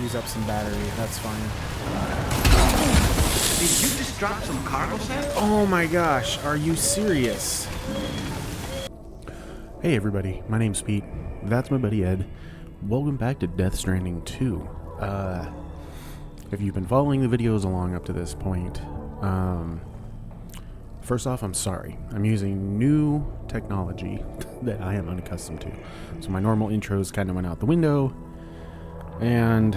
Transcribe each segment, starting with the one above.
use up some battery. That's fine. Did you just drop some cargo set? Oh my gosh, are you serious? Hey everybody, my name's Pete. That's my buddy Ed. Welcome back to Death Stranding 2. If you've been following the videos along up to this point, first off, I'm sorry. I'm using new technology that I am unaccustomed to. So my normal intros kind of went out the window, and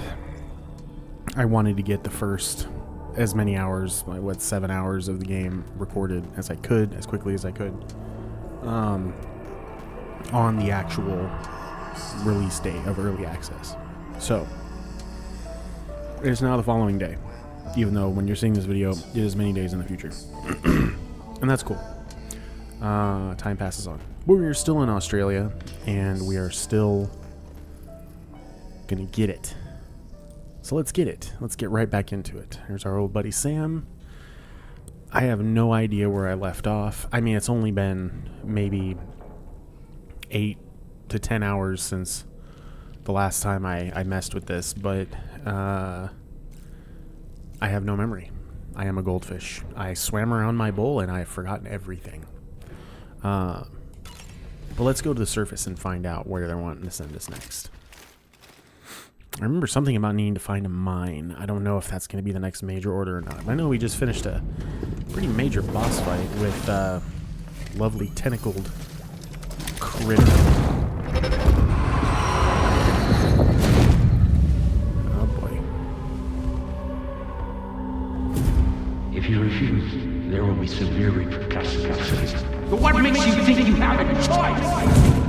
I wanted to get the first as many hours, like what, 7 hours of the game recorded as I could, as quickly as I could, on the actual release date of early access. So it is now the following day, even though when you're seeing this video, it is many days in the future. And that's cool. Time passes on. But we are still in Australia, and we are still gonna get it. So let's get it. Let's get right back into it. Here's our old buddy Sam. I have no idea where I left off. I mean, it's only been maybe 8 to 10 hours since the last time I messed with this, but I have no memory. I am a goldfish. I swam around my bowl and I've forgotten everything. But let's go to the surface and find out where they're wanting to send us next. I remember something about needing to find a mine. I don't know if that's going to be the next major order or not. I know we just finished a pretty major boss fight with lovely tentacled critter. Oh boy. If you refuse, there will be severe repercussions. But what makes you think you have a choice?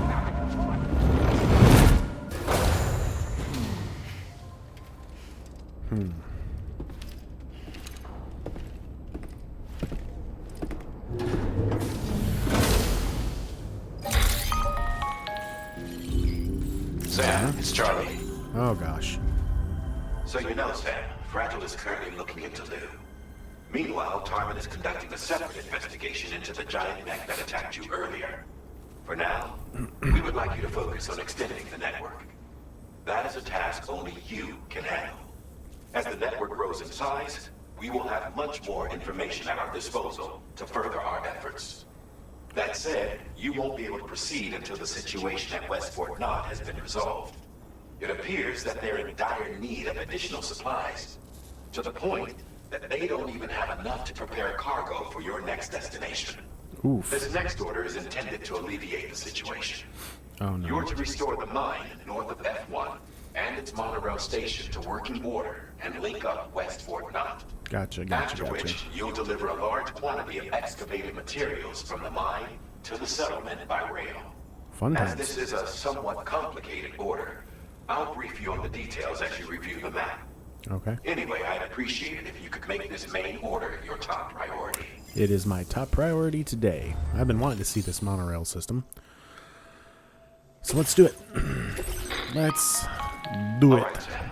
Sam, it's Charlie. Oh gosh. So you know, Sam, Fragile is currently looking into Lou. Meanwhile, Tarman is conducting a separate investigation into the giant mech that attacked you earlier. For now, we would like you to focus on extending the network. That is a task only you can handle. As the network grows in size, we will have much more information at our disposal to further our efforts. That said, you won't be able to proceed until the situation at West Fort Knott has been resolved. It appears that they're in dire need of additional supplies, to the point that they don't even have enough to prepare cargo for your next destination. Oof. This next order is intended to alleviate the situation. Oh no. You're to restore the mine north of F1 and its monorail station to working order and link up West Fort Knott. Gotcha. After which, you'll deliver a large quantity of excavated materials from the mine to the settlement by rail. Fun As times. this is a somewhat complicated order, I'll brief you on the details as you review the map. Okay. Anyway, I'd appreciate it if you could make this main order your top priority. It is my top priority today. I've been wanting to see this monorail system. So let's do it. Let's do All it. right, Sam.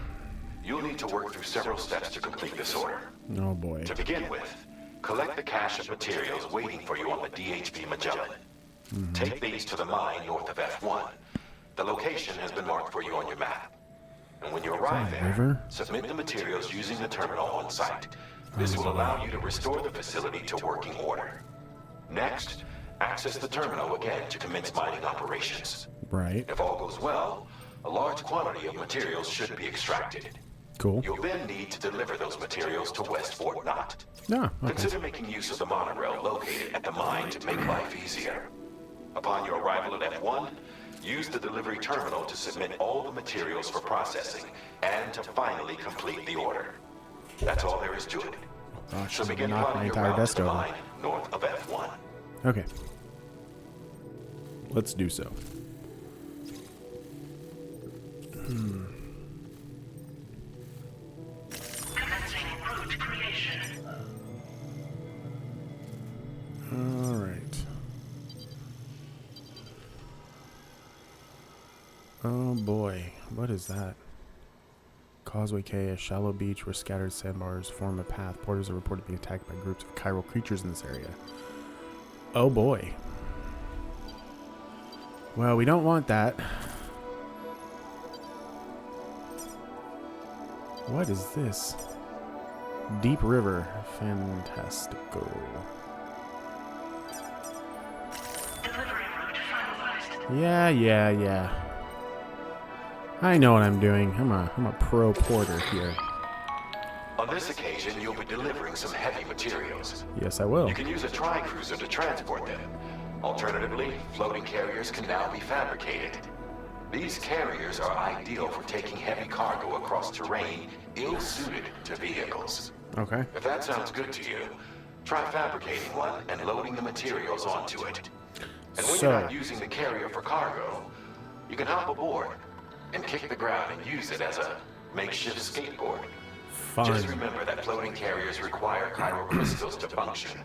You'll need to work through several steps to complete this order. Oh boy. To begin with, collect the cache of materials waiting for you on the DHP Magellan. Take these to the mine north of F1. The location has been marked for you on your map. And when you arrive there, river? submit the materials using the terminal on site. This will allow you to restore the facility to working order. Next, access the terminal again to commence mining operations. Right. If all goes well, a large quantity of materials should be extracted. Cool. You'll then need to deliver those materials to West Fort Knott. Yeah. Okay. Consider making use of the monorail located at the mine to make life easier. Upon your arrival at F1, use the delivery terminal to submit all the materials for processing and to finally complete the order. That's all there is to it. Gosh, So I'm begin gonna knock my plotting your entire route to desk the over. mine north of F1. Okay. Let's do so. All right. Oh boy, what is that? Causeway K, a shallow beach where scattered sandbars form a path. Porters are reported being attacked by groups of chiral creatures in this area. Oh boy. Well, we don't want that. What is this? Deep River. Fantastico. Yeah. I know what I'm doing. I'm a pro porter here. On this occasion, you'll be delivering some heavy materials. Yes, I will. You can use a tri-cruiser to transport them. Alternatively, floating carriers can now be fabricated. These carriers are ideal for taking heavy cargo across terrain ill-suited to vehicles. Okay. If that sounds good to you, try fabricating one and loading the materials onto it. And when you're not using the carrier for cargo, you can hop aboard and kick the ground and use it as a makeshift skateboard. Fun. Just remember that floating carriers require chiral crystals to function,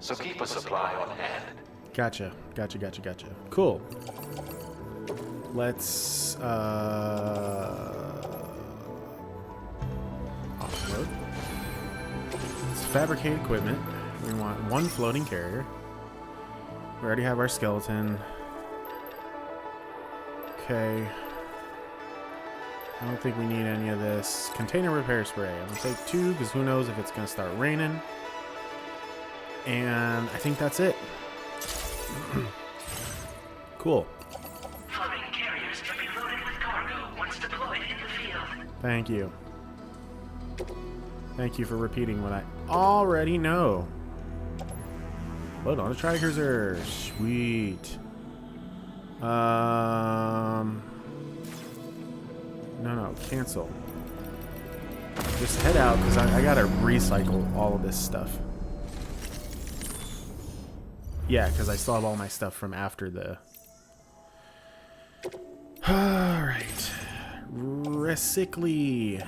so keep a supply on hand. Gotcha. Cool. Let's offload. Let's fabricate equipment. We want one floating carrier. We already have our skeleton. Okay. I don't think we need any of this. Container repair spray. I'm gonna take 2 because who knows if it's gonna start raining. And I think that's it. Cool. Floating carriers can be loaded with cargo once deployed in the field. Thank you. Thank you for repeating what I already know. Load on a tri-cruiser. Sweet. No, cancel. Just head out because I gotta recycle all of this stuff. Yeah, because I still have all my stuff from after the... Alright. Recycly.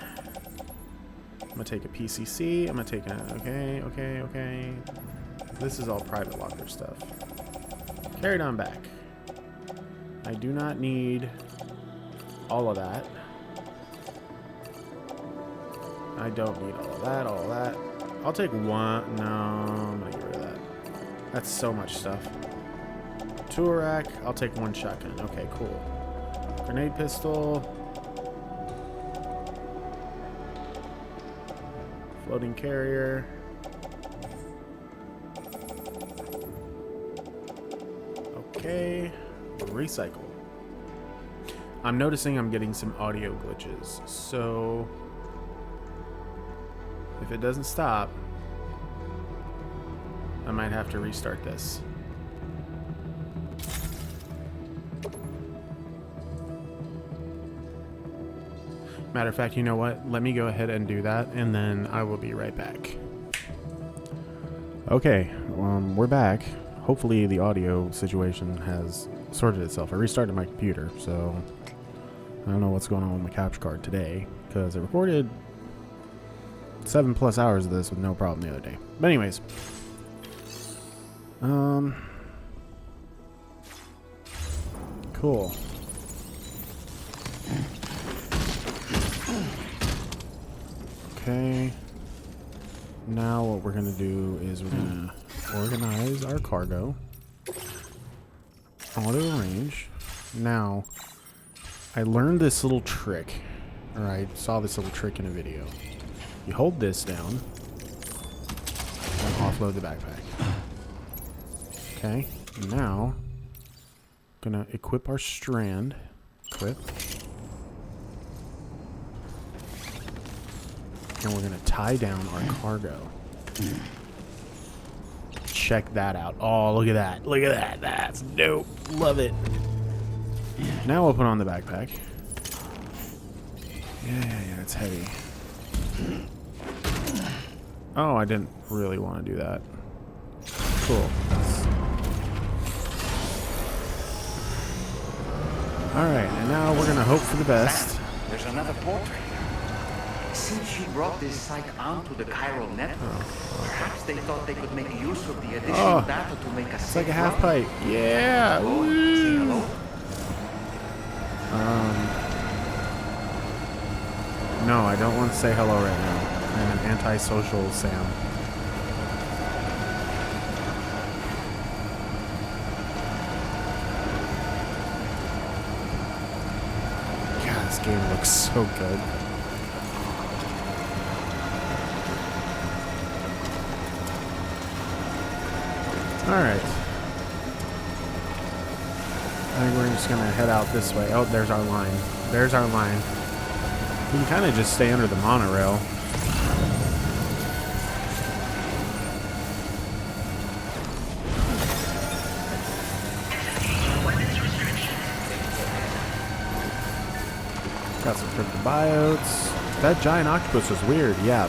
I'm gonna take a PCC. I'm gonna take a... Okay. This is all private locker stuff. Carried on back. I do not need all of that. I don't need all of that. I'll take one. No, I'm gonna get rid of that. That's so much stuff. Tool rack. I'll take 1 shotgun. Okay, cool. Grenade pistol. Floating carrier. Okay. Recycle. I'm noticing I'm getting some audio glitches, so if it doesn't stop, I might have to restart this. Matter of fact, you know what? Let me go ahead and do that, and then I will be right back. Okay, we're back. Hopefully the audio situation has sorted itself. I restarted my computer, so I don't know what's going on with my capture card today, because I recorded 7+ hours of this with no problem the other day. But anyways, cool. Okay. Now what we're gonna do is we're gonna organize our cargo. Auto arrange. Now, I learned this little trick, or I saw this little trick in a video. You hold this down and offload the backpack. Okay, now gonna equip our strand. Equip. And we're gonna tie down our cargo. Check that out. Oh, look at that. Look at that. That's dope. Love it. Now we'll put on the backpack. Yeah, it's heavy. Oh, I didn't really want to do that. Cool. Alright, and now we're going to hope for the best. There's another portrait. Since you brought this site onto the chiral network, perhaps they thought they could make use of the additional data to make a It's like a half pipe. Yeah. Go and say hello. No, I don't want to say hello right now. I'm an antisocial Sam. God, this game looks so good. Alright. I think we're just gonna head out this way. Oh, there's our line. There's our line. We can kind of just stay under the monorail. Got some cryptobiotes. That giant octopus was weird. Yeah.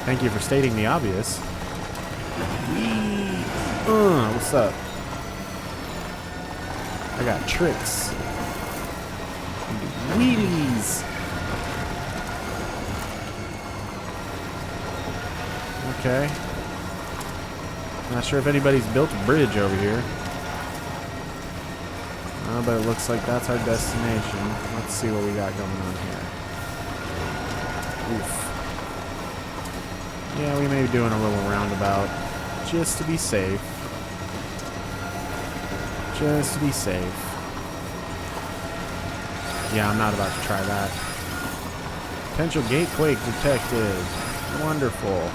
Thank you for stating the obvious. What's up? I got tricks. Wheelies. Okay. Not sure if anybody's built a bridge over here. But it looks like that's our destination. Let's see what we got going on here. Oof. Yeah, we may be doing a little roundabout. Just to be safe. Just to be safe. Yeah, I'm not about to try that. Potential gate quake detected. Wonderful.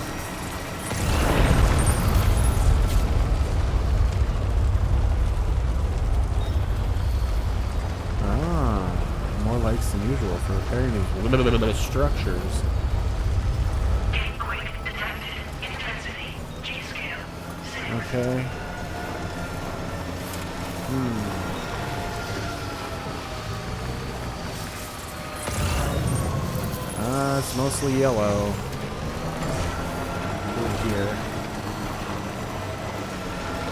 More lights than usual for repairing these structures. Gate quake detected. Intensity. G-scale. 6. Okay. It's mostly yellow. Over here.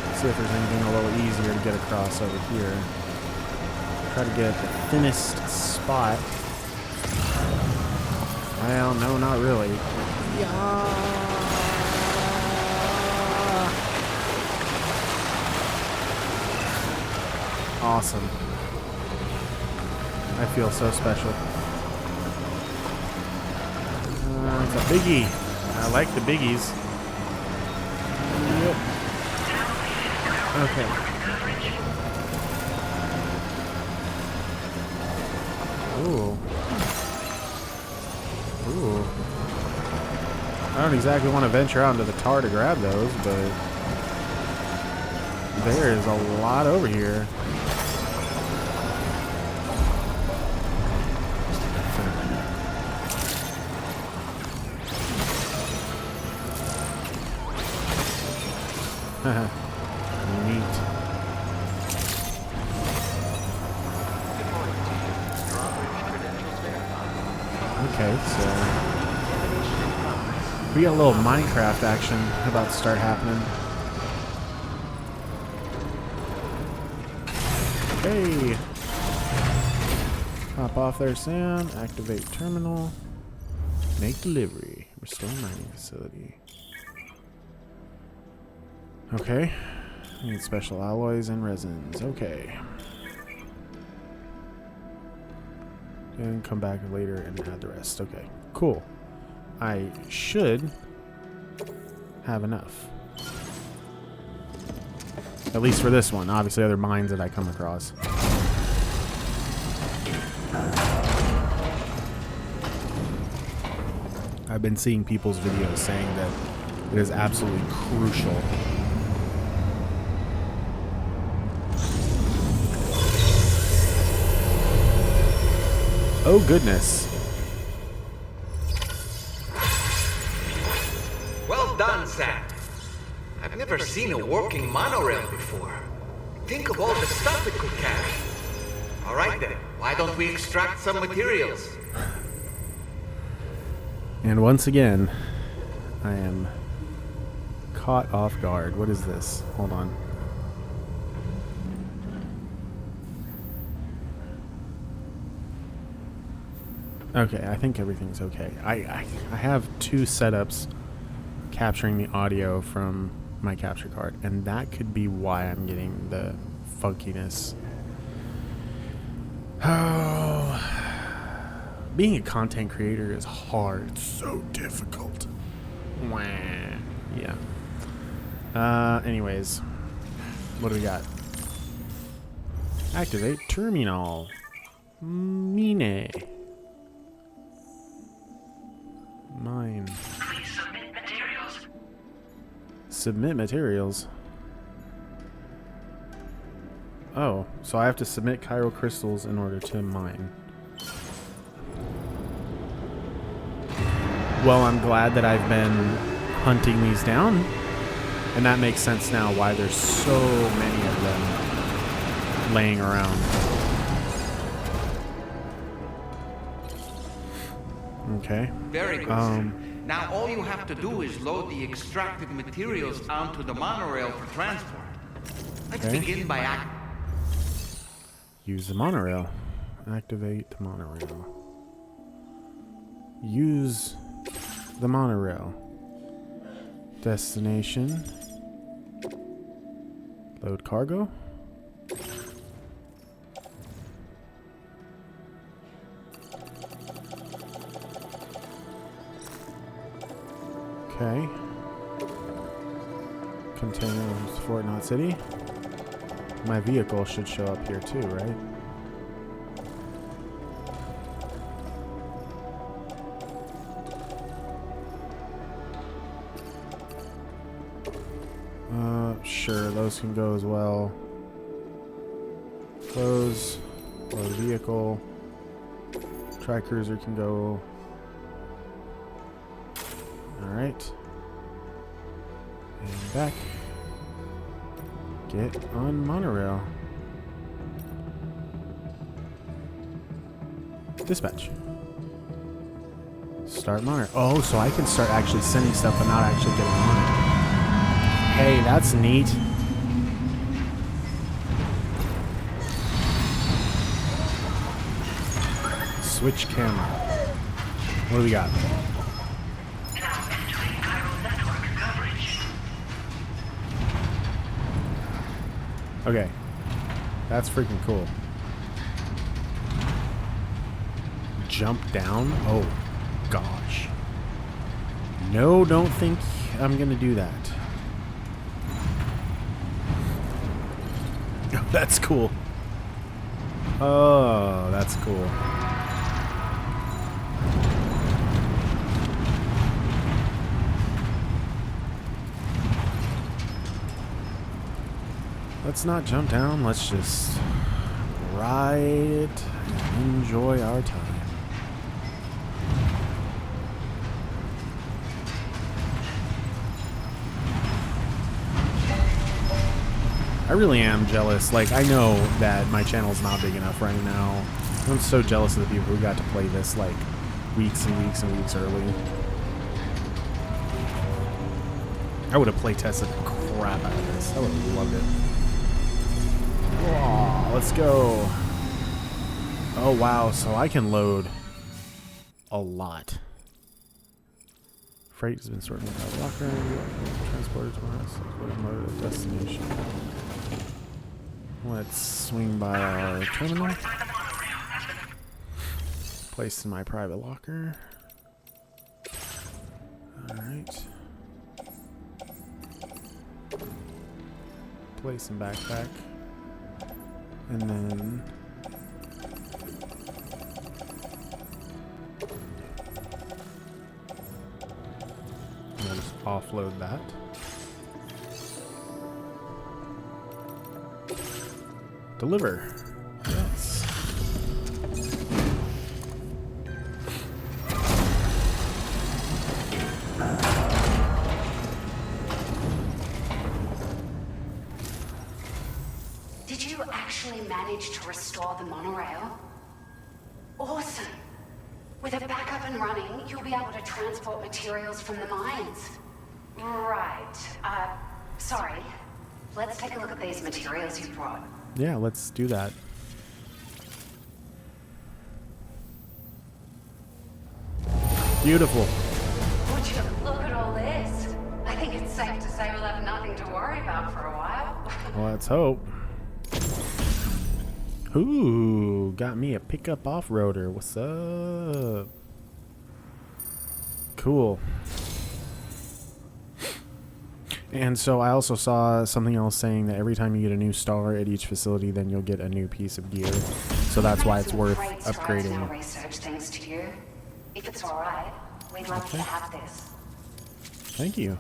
Let's see if there's anything a little easier to get across over here. Try to get the thinnest spot. Well, no, not really. Yeah. Awesome. I feel so special. It's a biggie. I like the biggies. Yep. Okay. Ooh. Ooh. I don't exactly want to venture out into the tar to grab those, but there is a lot over here. Neat. Okay, so we got a little Minecraft action about to start happening. Hey! Hop off there, Sam. Activate terminal. Make delivery. Restore mining facility. Okay. Need special alloys and resins. Okay. And come back later and add the rest. Okay. Cool. I should have enough. At least for this one. Obviously other mines that I come across. I've been seeing people's videos saying that it is absolutely crucial. Oh goodness. Well done, Sam. I've never seen a working monorail before. Think of all the stuff it could carry. All right then, why don't we extract some materials? And once again, I am caught off guard. What is this? Hold on. Okay, I think everything's okay. I have two setups capturing the audio from my capture card, and that could be why I'm getting the funkiness. Oh, being a content creator is hard. It's so difficult. Wah. Yeah. Anyways, what do we got? Activate terminal. Mine. Please submit materials. Submit materials. Oh, so I have to submit chiral crystals in order to mine. Well, I'm glad that I've been hunting these down. And that makes sense now why there's so many of them laying around. Okay. Very good. Now all you have to do is load the extracted materials onto the monorail for transport. Let's begin by Use the monorail. Activate the monorail. Use the monorail. Destination. Load cargo. Okay. Containers, Fort Knot City. My vehicle should show up here too, right? Sure, those can go as well. Close. Load vehicle. Tri-cruiser can go. Alright. And back. Get on monorail. Dispatch. Start monorail. Oh, so I can start actually sending stuff but not actually getting on it. Hey, that's neat. Switch camera. What do we got? Now entering chiral network coverage. Okay. That's freaking cool. Jump down? Oh, gosh. No, don't think I'm gonna do that. That's cool. Oh, that's cool. Let's not jump down. Let's just ride it and enjoy our time. I really am jealous. Like, I know that my channel's not big enough right now. I'm so jealous of the people who got to play this, like, weeks and weeks and weeks early. I would have play tested the crap out of this. I would have loved it. Oh, let's go. Oh, wow. So I can load a lot. Freight has been sorted without locker. Transported to our destination. Let's swing by our terminal. Place in my private locker. Alright. Place in backpack. And then we'll just offload that. Deliver. Yes. Did you actually manage to restore the monorail? Awesome. With a backup and running, you'll be able to transport materials from the mines. Right. Sorry. Let's take a look at these materials you brought. Yeah, let's do that. Beautiful. Would you look at all this? I think it's safe to say we'll have nothing to worry about for a while. Well, let's hope. Ooh, got me a pickup off-roader. What's up? Cool. And so I also saw something else saying that every time you get a new star at each facility, then you'll get a new piece of gear. So that's why it's worth upgrading. Research thanks to you. If it's all right, we'd love to have this. Thank you.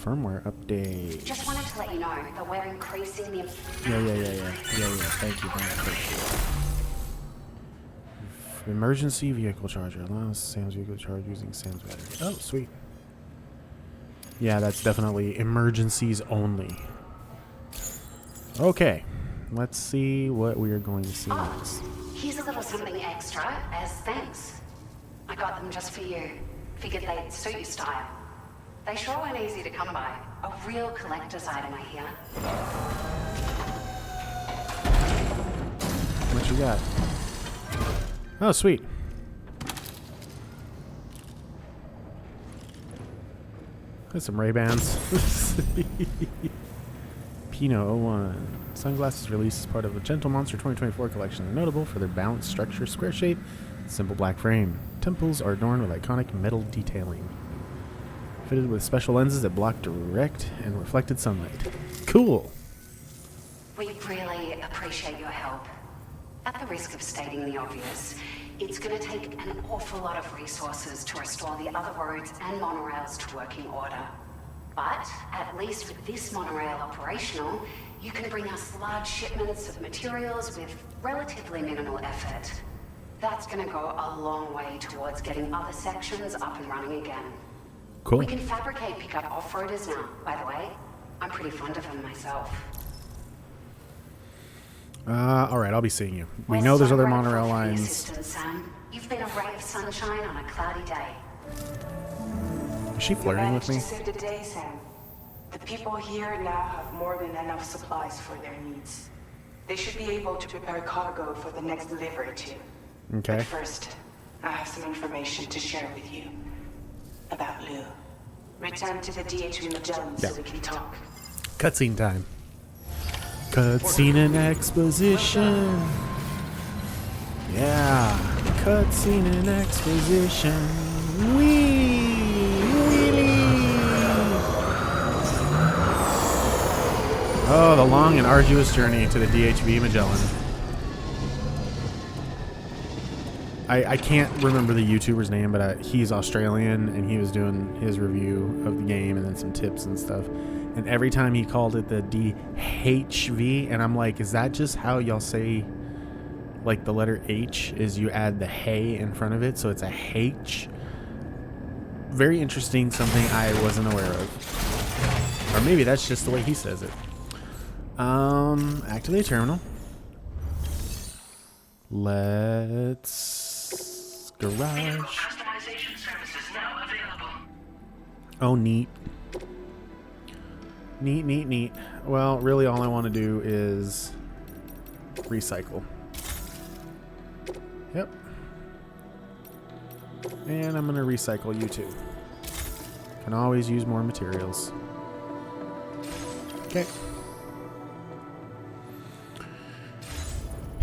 firmware update. Just wanted to let you know that we're increasing the... Yeah. Thank you. Emergency vehicle charger. Allows Sam's vehicle to charge using Sam's battery. Oh, sweet. Yeah, that's definitely emergencies only. Okay. Let's see what we are going to see next. Here's a little something extra as thanks. I got them just for you. Figured they'd suit your style. They sure weren't easy to come by. A real collector's item, I hear. What you got? Oh, sweet. Got some Ray-Bans. Pinot 01. Sunglasses released as part of the Gentle Monster 2024 collection. They're notable for their balanced structure, square shape, simple black frame. Temples are adorned with iconic metal detailing. Fitted with special lenses that block direct and reflected sunlight. Cool! We really appreciate your help. At the risk of stating the obvious, it's going to take an awful lot of resources to restore the other roads and monorails to working order. But at least with this monorail operational, you can bring us large shipments of materials with relatively minimal effort. That's going to go a long way towards getting other sections up and running again. Cool. We can fabricate pickup off-roaders now, by the way. I'm pretty fond of them myself. Alright, I'll be seeing you. We know there's other monorail lines. Sam. You've been a ray of sunshine on a cloudy day. Is she flirting with me? You managed to save the day, Sam. The people here now have more than enough supplies for their needs. They should be able to prepare cargo for the next delivery too. Okay. But first, I have some information to share with you. About Lou. Return to the DHV Magellan so we can talk. Cutscene time. Cutscene and exposition. Yeah. Cutscene and exposition. Oh, the long and arduous journey to the DHV Magellan. I can't remember the YouTuber's name, but he's Australian, and he was doing his review of the game and then some tips and stuff. And every time he called it the DHV, and I'm like, is that just how y'all say, like, the letter H is you add the hey in front of it, so it's a H? Very interesting, something I wasn't aware of. Or maybe that's just the way he says it. Activate terminal. Let's garage. Vehicle customization services now available. Oh, neat. Neat. Well, really all I want to do is recycle. Yep. And I'm going to recycle you too. Can always use more materials. Okay.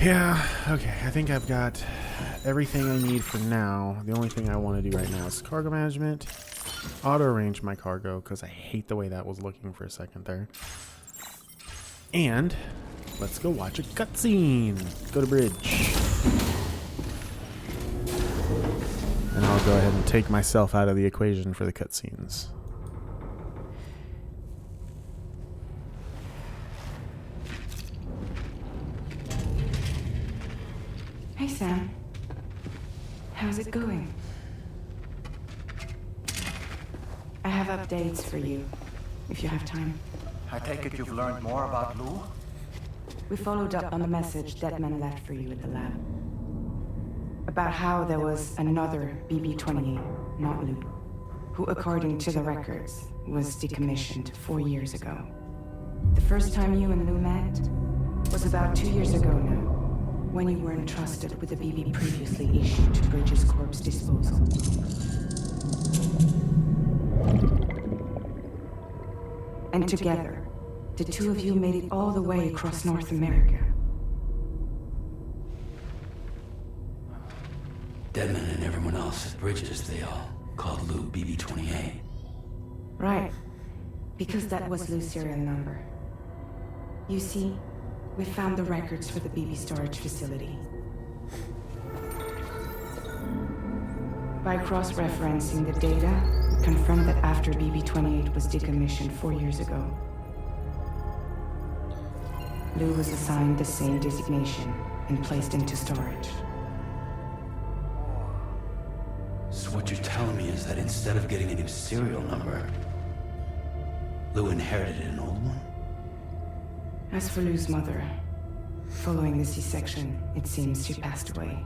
Yeah, okay. I think I've got everything I need for now. The only thing I want to do right now is cargo management. Auto-arrange my cargo, because I hate the way that was looking for a second there. And let's go watch a cutscene. Go to bridge. And I'll go ahead and take myself out of the equation for the cutscenes. Hey, Sam. How's it going? I have updates for you, if you have time. I take it you've learned more about Lou? We followed up on the message Deadman left for you at the lab. About how there was another BB-28, not Lou, who, according to the records, was decommissioned 4 years ago. The first time you and Lou met was about 2 years ago now, when you were entrusted with the BB previously issued to Bridges Corp's disposal. And together, the two of you made it all the way across North America. Deadman and everyone else at Bridges, they all called Lou BB-28. Right, because that was Lou's serial number. You see, we found the records for the BB storage facility. By cross-referencing the data, confirmed that after BB-28 was decommissioned 4 years ago, Lou was assigned the same designation and placed into storage. So what you're telling me is that instead of getting a new serial number, Lou inherited an old one? As for Lou's mother, following the C-section, it seems she passed away.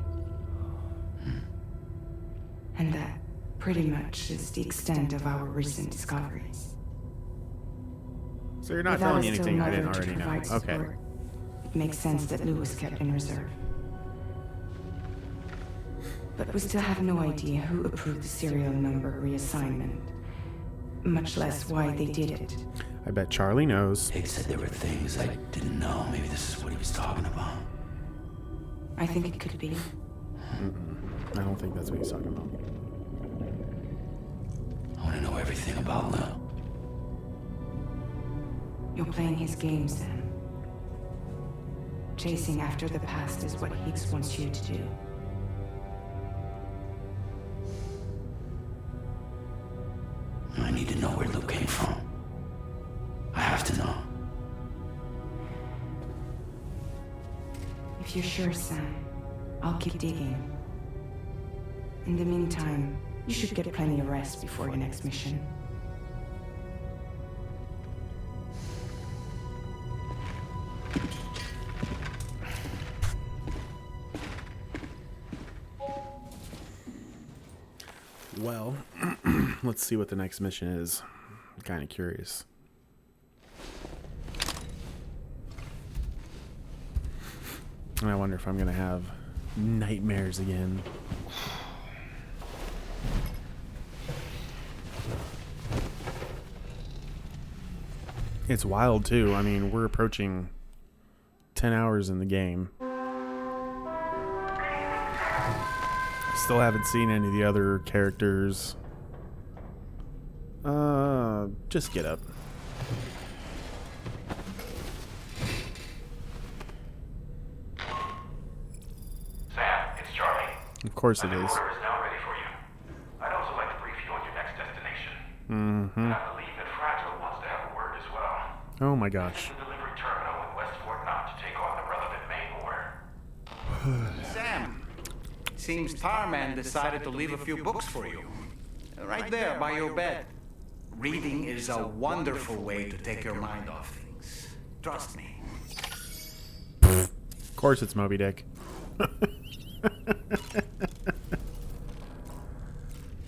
And that pretty much is the extent of our recent discoveries. So you're not Without telling me a still anything I mother didn't to already know. provide Okay. support, it makes sense that Lou was kept in reserve. But we still have no idea who approved the serial number reassignment, much less why they did it. I bet Charlie knows. Higgs said there were things I didn't know. Maybe this is what he was talking about. I think it could be. I don't think that's what he's talking about. I want to know everything about Lou. You're playing his game, Sam. Chasing after the past is what Higgs wants you to do. I need to know where Lou came from. I have to know. If you're sure, Sam, I'll keep digging. In the meantime, you should get plenty of rest before your next mission. Well, let's see what the next mission is. I'm kind of curious. And I wonder if I'm going to have nightmares again. It's wild, too. I mean, we're approaching 10 hours in the game. Still haven't seen any of the other characters. Just get up. Sam, it's Charlie. Of course it The is. order is now ready for you. I'd also like to brief you on your next destination. Mm-hmm. And I believe that Fragile wants to have a word as well. Oh my It's gosh. the delivery terminal in West Fort Knox to take on the relevant main order. Sam, seems Tarman decided to leave a few books for you. Right there by your bed. Reading is a wonderful way to take your mind off things. Trust me. Of course it's Moby Dick.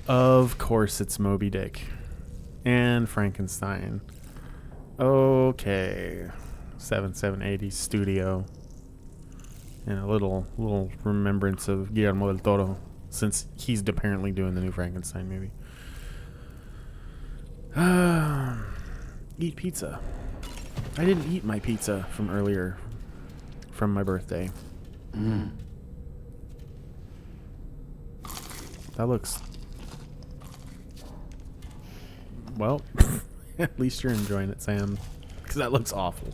Of course it's Moby Dick. And Frankenstein. Okay. 7780 Studio. And a little remembrance of Guillermo del Toro, since he's apparently doing the new Frankenstein movie. Eat pizza. I didn't eat my pizza from earlier, from my birthday. That looks... Well, at least you're enjoying it, Sam. Because that looks awful.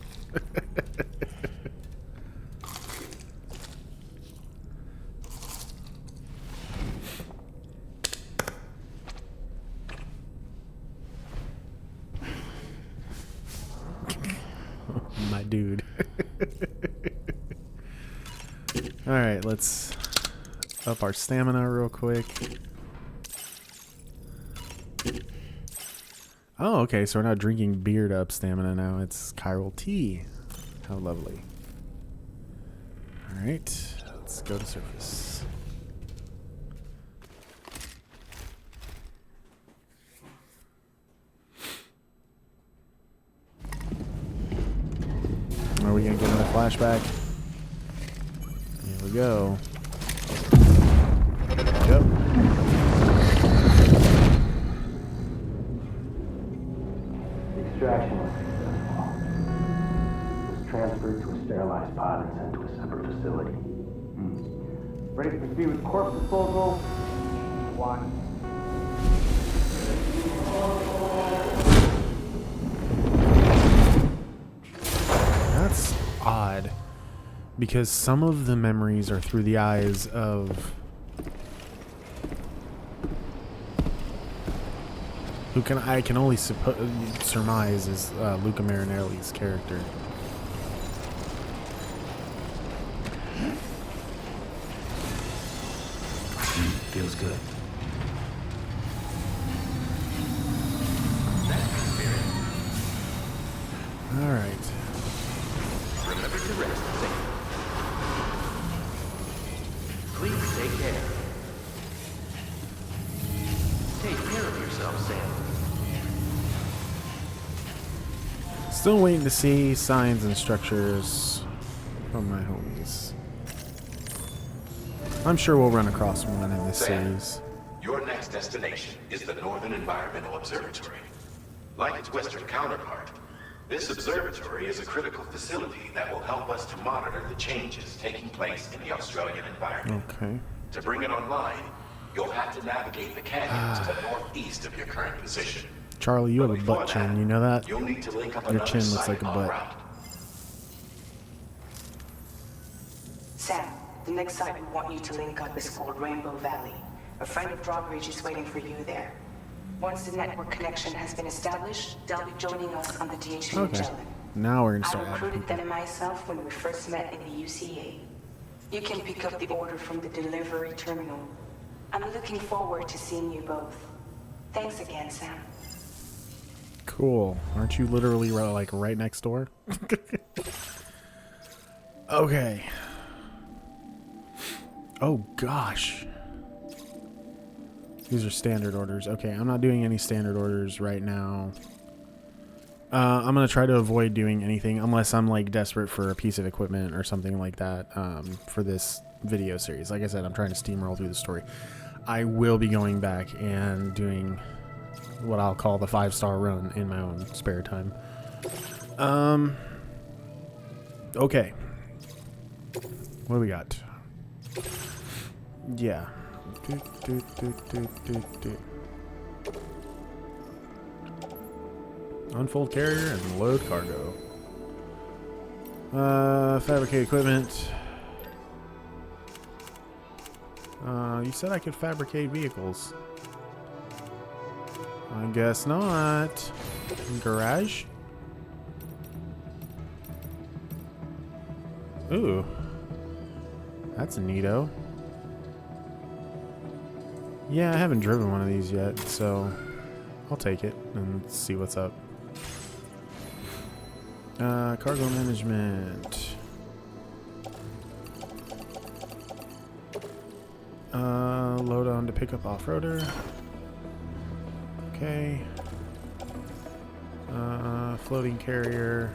My dude. Alright, let's up our stamina real quick. Oh, okay, so we're not drinking beer to up stamina now. It's chiral tea. How lovely. Alright, let's go to surface. Are we gonna get another flashback? Here we go. Yep. The extraction was successful. It was transferred to a sterilized pod and sent to a separate facility. Ready to proceed with corpse disposal? One. That's odd. Because some of the memories are through the eyes of... who I can only surmise is Luca Marinelli's character. Feels good. All right. Remember to rest safe. Please take care. Take care of yourself, Sam. Still waiting to see signs and structures from my homies. I'm sure we'll run across one in this series. Your next destination is the Northern Environmental Observatory. Like its Western counterpart, this observatory is a critical facility that will help us to monitor the changes taking place in the Australian environment. Okay. To bring it online, you'll have to navigate the canyon to the northeast of your current position. Charlie, you have a butt chin, you know that? You'll need to link up Your chin looks like a butt. route. Sam, the next site we want you to link up is called Rainbow Valley. A friend of Drawbridge is waiting for you there. Once the network connection has been established, they'll be joining us on the DHV Magellan. Now we're gonna I start recruited them myself when we first met in the UCA. You can pick up the order from the delivery terminal. I'm looking forward to seeing you both. Thanks again, Sam. Cool. Aren't you literally like right next door? Okay. Oh gosh. These are standard orders. Okay, I'm not doing any standard orders right now. I'm gonna try to avoid doing anything unless I'm like desperate for a piece of equipment or something like that for this video series. Like I said, I'm trying to steamroll through the story. I will be going back and doing what I'll call the 5-star run in my own spare time. Okay. What do we got? Yeah. Unfold carrier and load cargo. Fabricate equipment. You said I could fabricate vehicles. I guess not. Garage? Ooh. That's neato. Yeah, I haven't driven one of these yet, so I'll take it and see what's up. Cargo management. Load on to pick up off-roader. Okay. Floating carrier.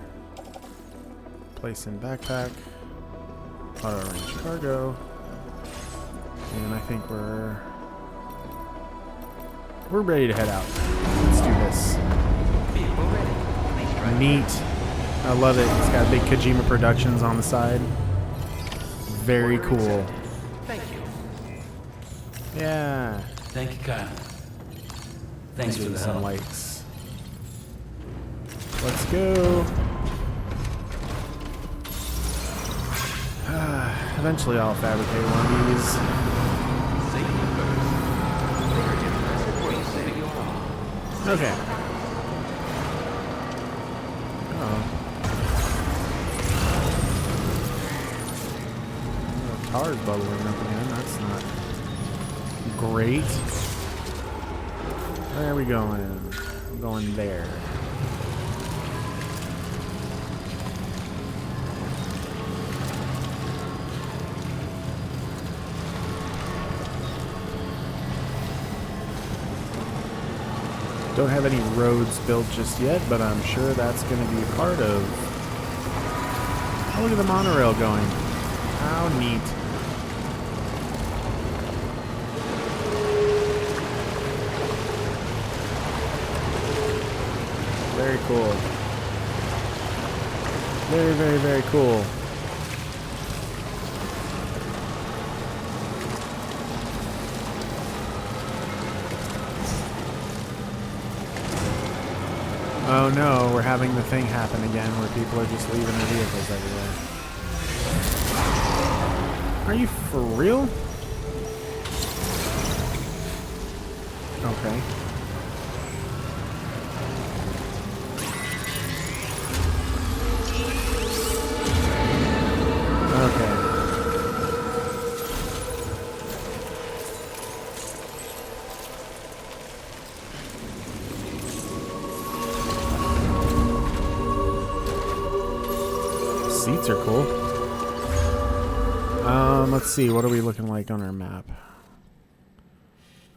Place in backpack. Auto arrange cargo. And I think we're ready to head out. Let's do this. Neat. I love it. It's got big Kojima Productions on the side. Very cool. Thank you. Yeah. Thank you, Kyle. Thanks for the some help. likes. Let's go. Eventually I'll fabricate one of these. Safety first. They are impressive before you setting your off. Okay. Oh. Car's bubbling up again. That's not great. Where are we going? I'm going there. Don't have any roads built just yet, but I'm sure that's going to be a part of... Oh, look at the monorail going. How neat. Very cool. Very, very, very cool. Oh no, we're having the thing happen again where people are just leaving their vehicles everywhere. Are you for real? Okay. Let's see. What are we looking like on our map?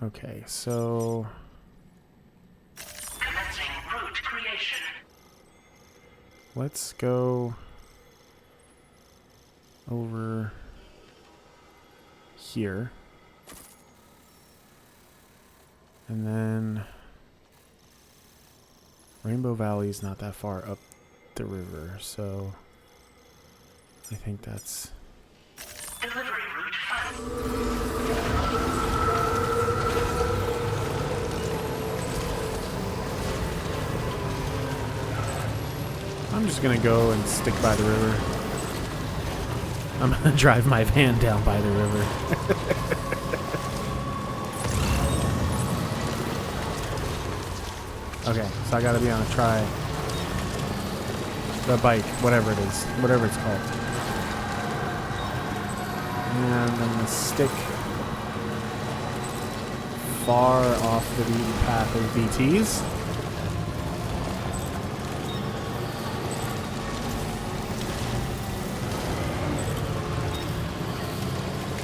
Okay, so Commencing route creation. let's go over here. And then Rainbow Valley is not that far up the river, so I think that's... Delivery route 5. I'm just gonna go and stick by the river. I'm gonna drive my van down by the river. Okay, so I gotta be on a the bike, whatever it is, whatever it's called. And I'm gonna stick far off the beaten path of BTs.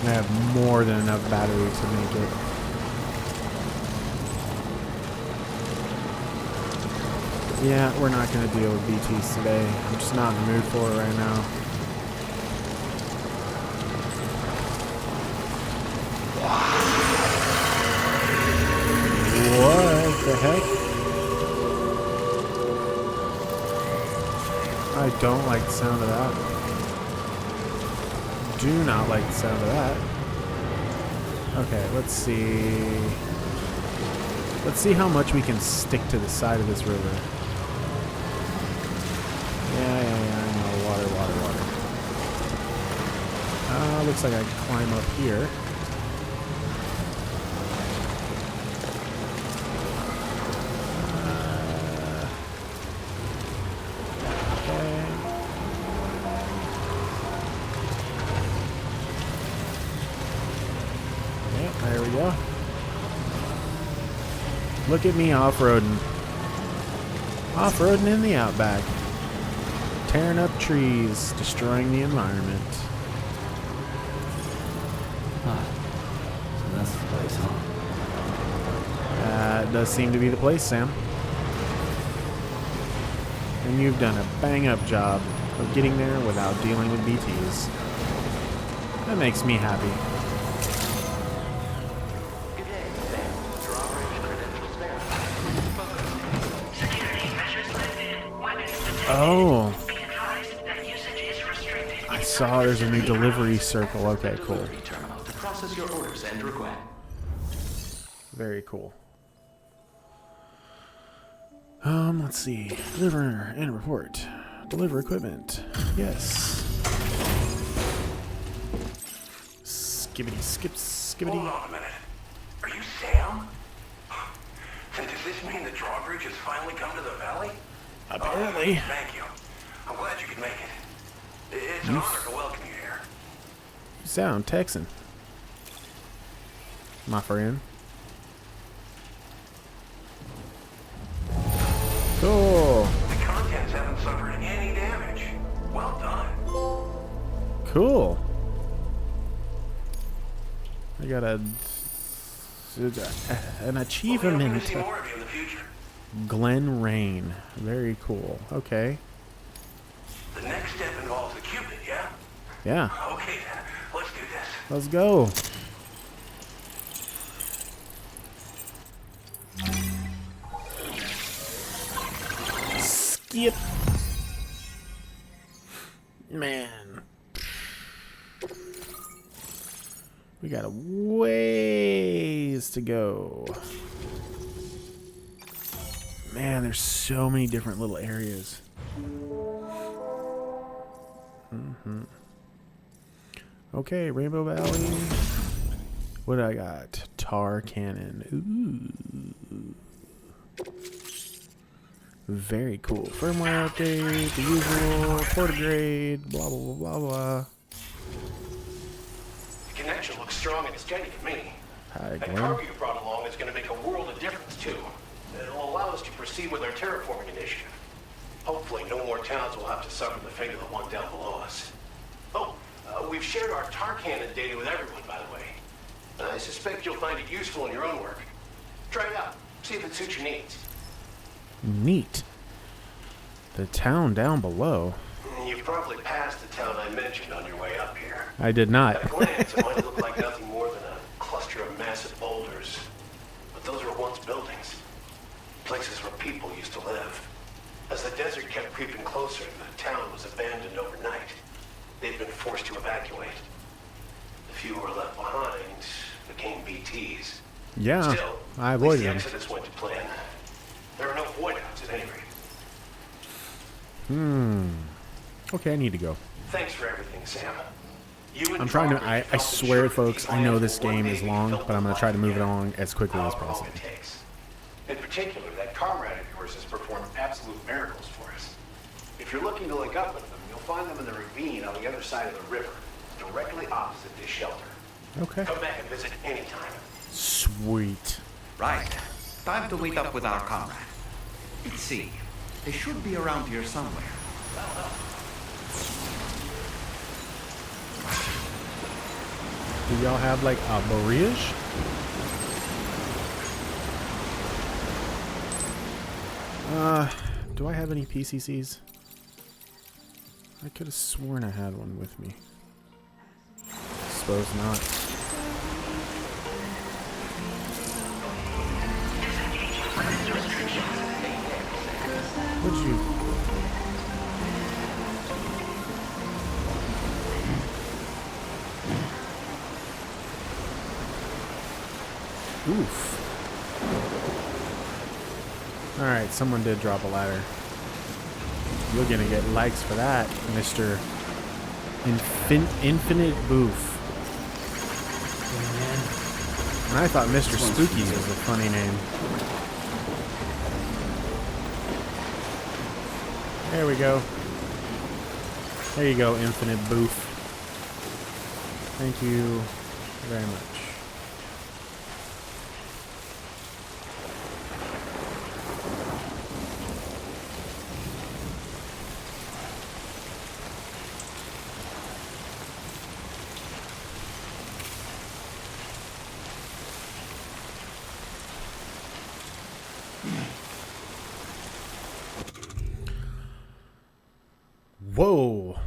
I have more than enough battery to make it. Yeah, we're not going to deal with BTs today. I'm just not in the mood for it right now. What the heck? I don't like the sound of that. Do not like the sound of that. Okay, let's see. Let's see how much we can stick to the side of this river. Yeah, I know. Water. Looks like I can climb up here. Okay. Yep, there we go. Look at me off-roading. Off-roading in the outback. Tearing up trees, destroying the environment. So that's the place, huh? That does seem to be the place, Sam. And you've done a bang-up job of getting there without dealing with BTs. That makes me happy. Good day, Sam. Your operation credentials verified. Security measures lifted. Weapons detected. Oh, Be advised that usage is restricted. I saw there's a new delivery circle. Okay, cool. Delivery terminal to process your orders and request. Very cool. Let's see. Deliver and report. Deliver equipment. Yes. Skibbity skibbity. Hold on a minute. Are you Sam? Does this mean the drawbridge has finally come to the valley? Apparently. Thank you. I'm glad you could make it. It's an honor to welcome you here. You sound Texan. My friend. Cool. The contents haven't suffered any damage. Well done. Cool. I got an We'll achievement. see more of you in the future. Glen Rain. Very cool. Okay. The next step involves the Cupid, yeah? Yeah. Okay then. Let's do this. Let's go. Skip. Man. We got a ways to go. Man, there's so many different little areas. Okay, Rainbow Valley. What do I got? Tar Cannon. Ooh. Very cool. Firmware update, the usual, portigrade, blah, blah, blah, blah, blah. The connection looks strong and it's steady to me. Hi, That Glenn. cargo you brought along is going to make a world of difference, too. It'll allow us to proceed with our terraforming initiative. Hopefully, no more towns will have to suffer the fate of the one down below us. Oh, We've shared our tar cannon data with everyone, by the way. I suspect you'll find it useful in your own work. Try it out. See if it suits your needs. Neat. The town down below. You've probably passed the town I mentioned on your way up here. I did not. At a glance, it might look like nothing more than a cluster of massive boulders. But those were once buildings. Places where people used to live. As the desert kept creeping closer, the town was abandoned overnight. They'd been forced to evacuate. The few who were left behind became BTs. Yeah, Still, I at least avoided the them. exodus went to plan. There are no void outs at any rate. Okay, I need to go. Thanks for everything, Sam. You and I'm trying to. Drawbridge I helped swear, ensure folks, that I these know lands this will one game day is be long, filled but I'm with going to try to move it life along as quickly as however long possible. it takes. In particular, that comrade of yours has performed absolute miracles for us. If you're looking to link up with them, you'll find them in the ravine on the other side of the river, directly opposite this shelter. Okay. Come back and visit anytime. Sweet. Right. Time to meet up with our comrade. Let's see. They should be around here somewhere. Do y'all have like a barrage? Do I have any PCCs? I could have sworn I had one with me. Suppose not. What'd you... Oof. Alright, someone did drop a ladder. You're gonna get likes for that, Mr. Infinite Boof. And I thought MisterSpookies was a funny name. There we go. There you go, Infinite Boof. Thank you very much. Whoa,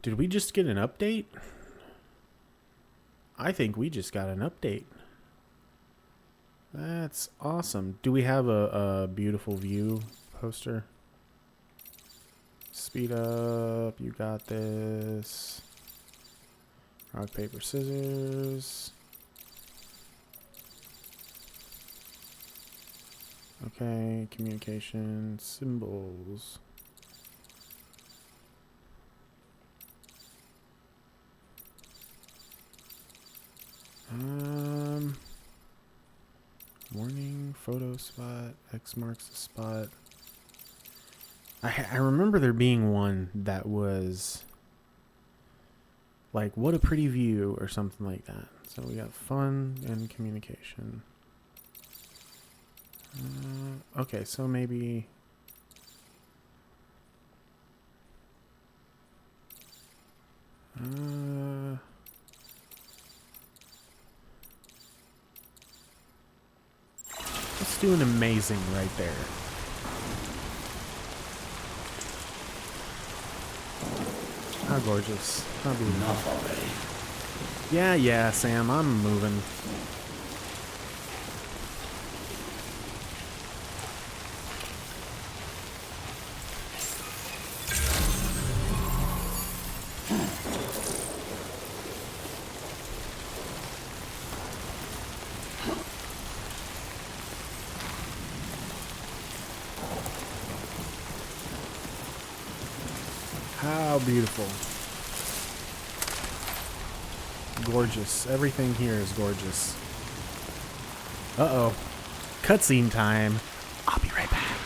did we just get an update? I think we just got an update. That's awesome. Do we have a beautiful view poster? Speed up, you got this. Rock, paper, scissors. Okay, communication, symbols. Warning, photo spot, X marks the spot. I remember there being one that was like, what a pretty view or something like that. So we got fun and communication. Okay, so maybe... let's do an amazing right there. How gorgeous. How beautiful. Enough already. Yeah, Sam, I'm moving. How beautiful. Gorgeous. Everything here is gorgeous. Uh-oh. Cutscene time. I'll be right back.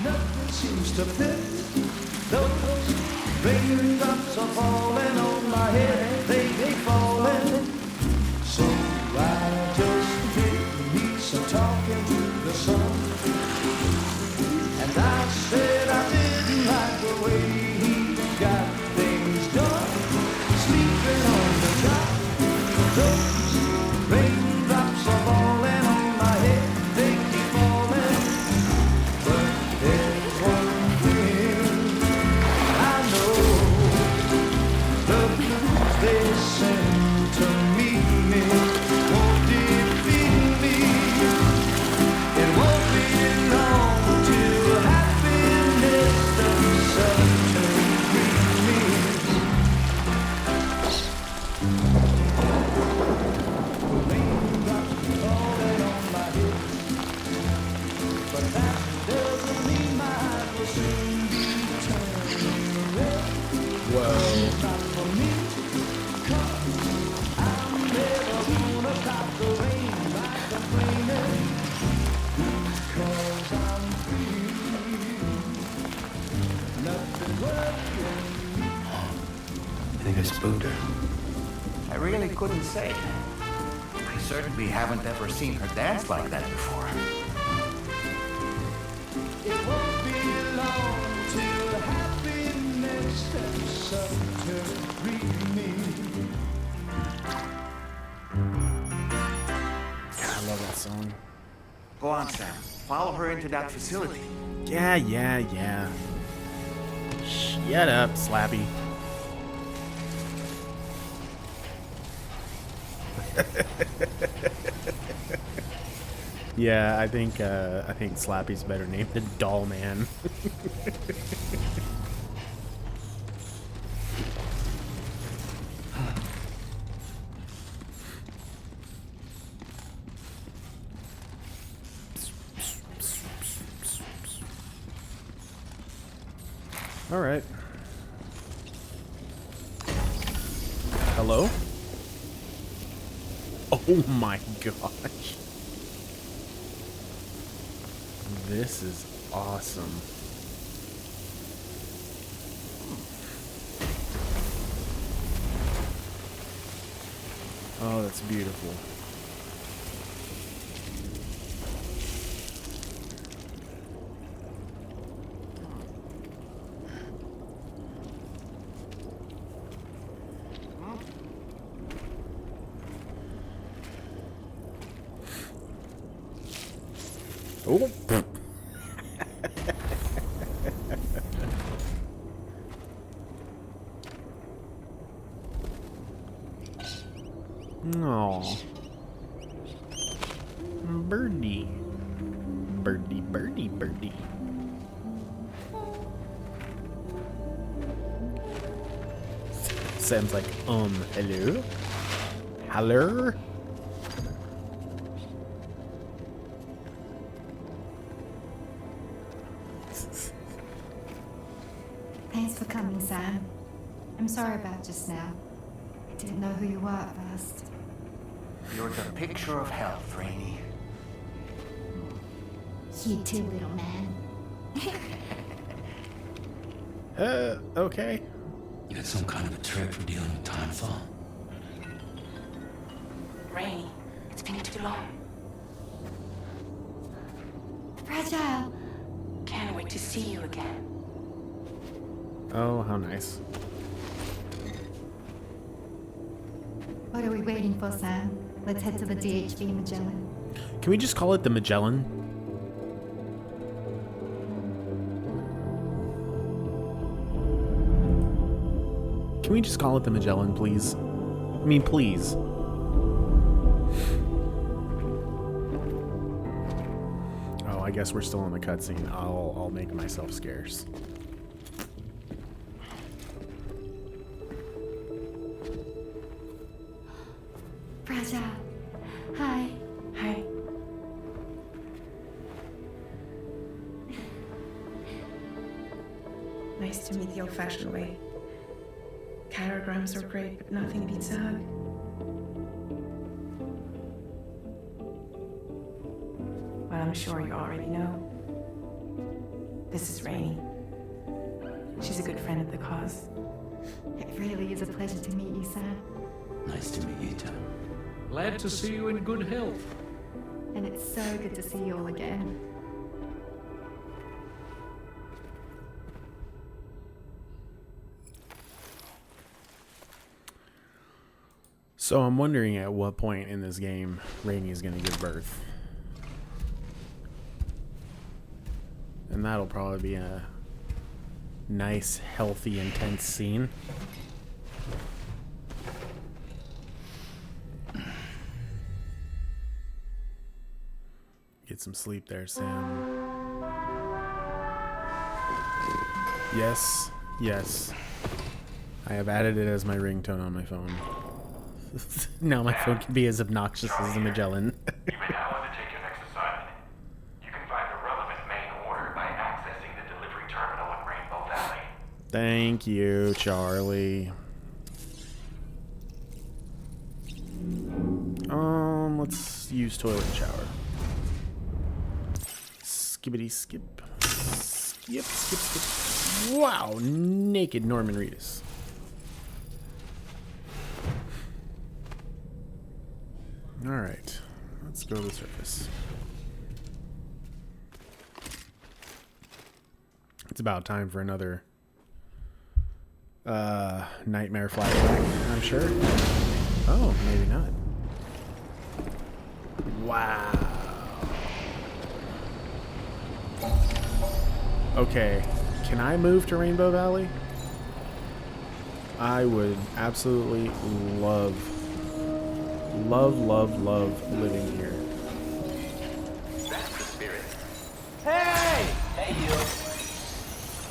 Nothing seems to fit. Those raindrops are falling on my head. They falling. So I just pick talking to the sun. And I said I didn't like the way he got things done. Sleeping on the job, those raindrops are falling on my head, they keep falling. But there's one thing I know, the blues they send to meet me won't defeat me. It won't be long till happiness themselves to greet me. Raindrops falling on my head, but that doesn't mean my eyes will soon be turning red. Whoa. Not for me, 'cause I'm never gonna stop the rain by complaining, because I'm free. Nothing worrying me. I think I spooked her. I really couldn't say. I certainly haven't ever seen her dance like that before. It won't be long till happiness steps up to greet me. God, I love that song. Go on, Sam. Follow her into that facility. Yeah. Shut up, Slappy. Yeah, I think Slappy's better named than Doll Man. All right. Hello? Oh my gosh. This is awesome. Oh, that's beautiful. Oh. Aw. Birdie. Birdie. Sounds like, hello? Hello? Thanks for coming, Sam. I'm sorry about just now. I didn't know who you were at first. You're the picture of health, Rainey. You too, little man. Okay. You got some kind of a trick for dealing with timefall? Rainey, it's been too long. Fragile. Can't wait to see you again. Oh, how nice. What are we waiting for, Sam? Let's head to the DHB Magellan. Can we just call it the Magellan? Can we just call it the Magellan, please? I mean, please. Oh, I guess we're still in the cutscene. I'll make myself scarce. Fragile. Hi. Hi. Nice to meet the old-fashioned way. Catagrams are great, but nothing beats a hug. Well, I'm sure you already know. This is Rainey. She's a good friend of the cause. It really is a pleasure to meet you, Sam. Nice to meet you, too. Glad to see you in good health. And it's so good to see you all again. So I'm wondering at what point in this game Rainey is going to give birth. And that'll probably be a nice, healthy, intense scene. Get some sleep there, Sam. Yes, yes. I have added it as my ringtone on my phone. Now my phone can be as obnoxious as a Magellan. You may now undertake your next assignment. You can find the relevant main order by accessing the delivery terminal in Rainbow Valley. Thank you, Charlie. Let's use toilet and shower. Skibbity skip. Skip, skip, skip. Wow, naked Norman Reedus. Alright, let's go to the surface. It's about time for another nightmare flashback, I'm sure. Oh, maybe not. Wow. Okay, can I move to Rainbow Valley? I would absolutely love living here. That's the spirit. Hey! Hey, you.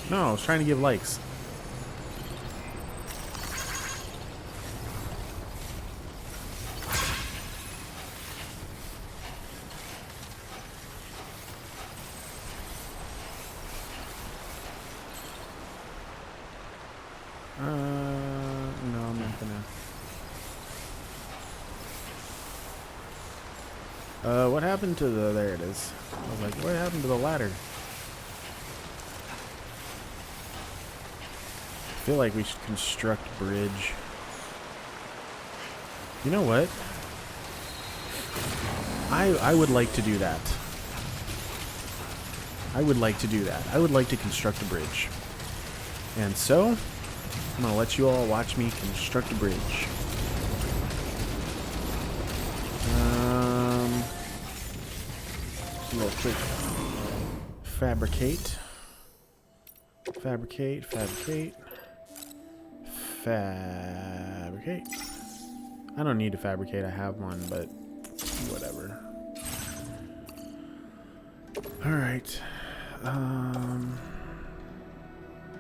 No, I was trying to give likes. No, I'm not gonna. What happened to the... There it is. I was like, what happened to the ladder? I feel like we should construct a bridge. You know what? I would like to do that. I would like to do that. I would like to construct a bridge. And so, I'm going to let you all watch me construct a bridge. Real quick. Fabricate. Fabricate. Fabricate. Fabricate. I don't need to fabricate. I have one, but whatever. Alright.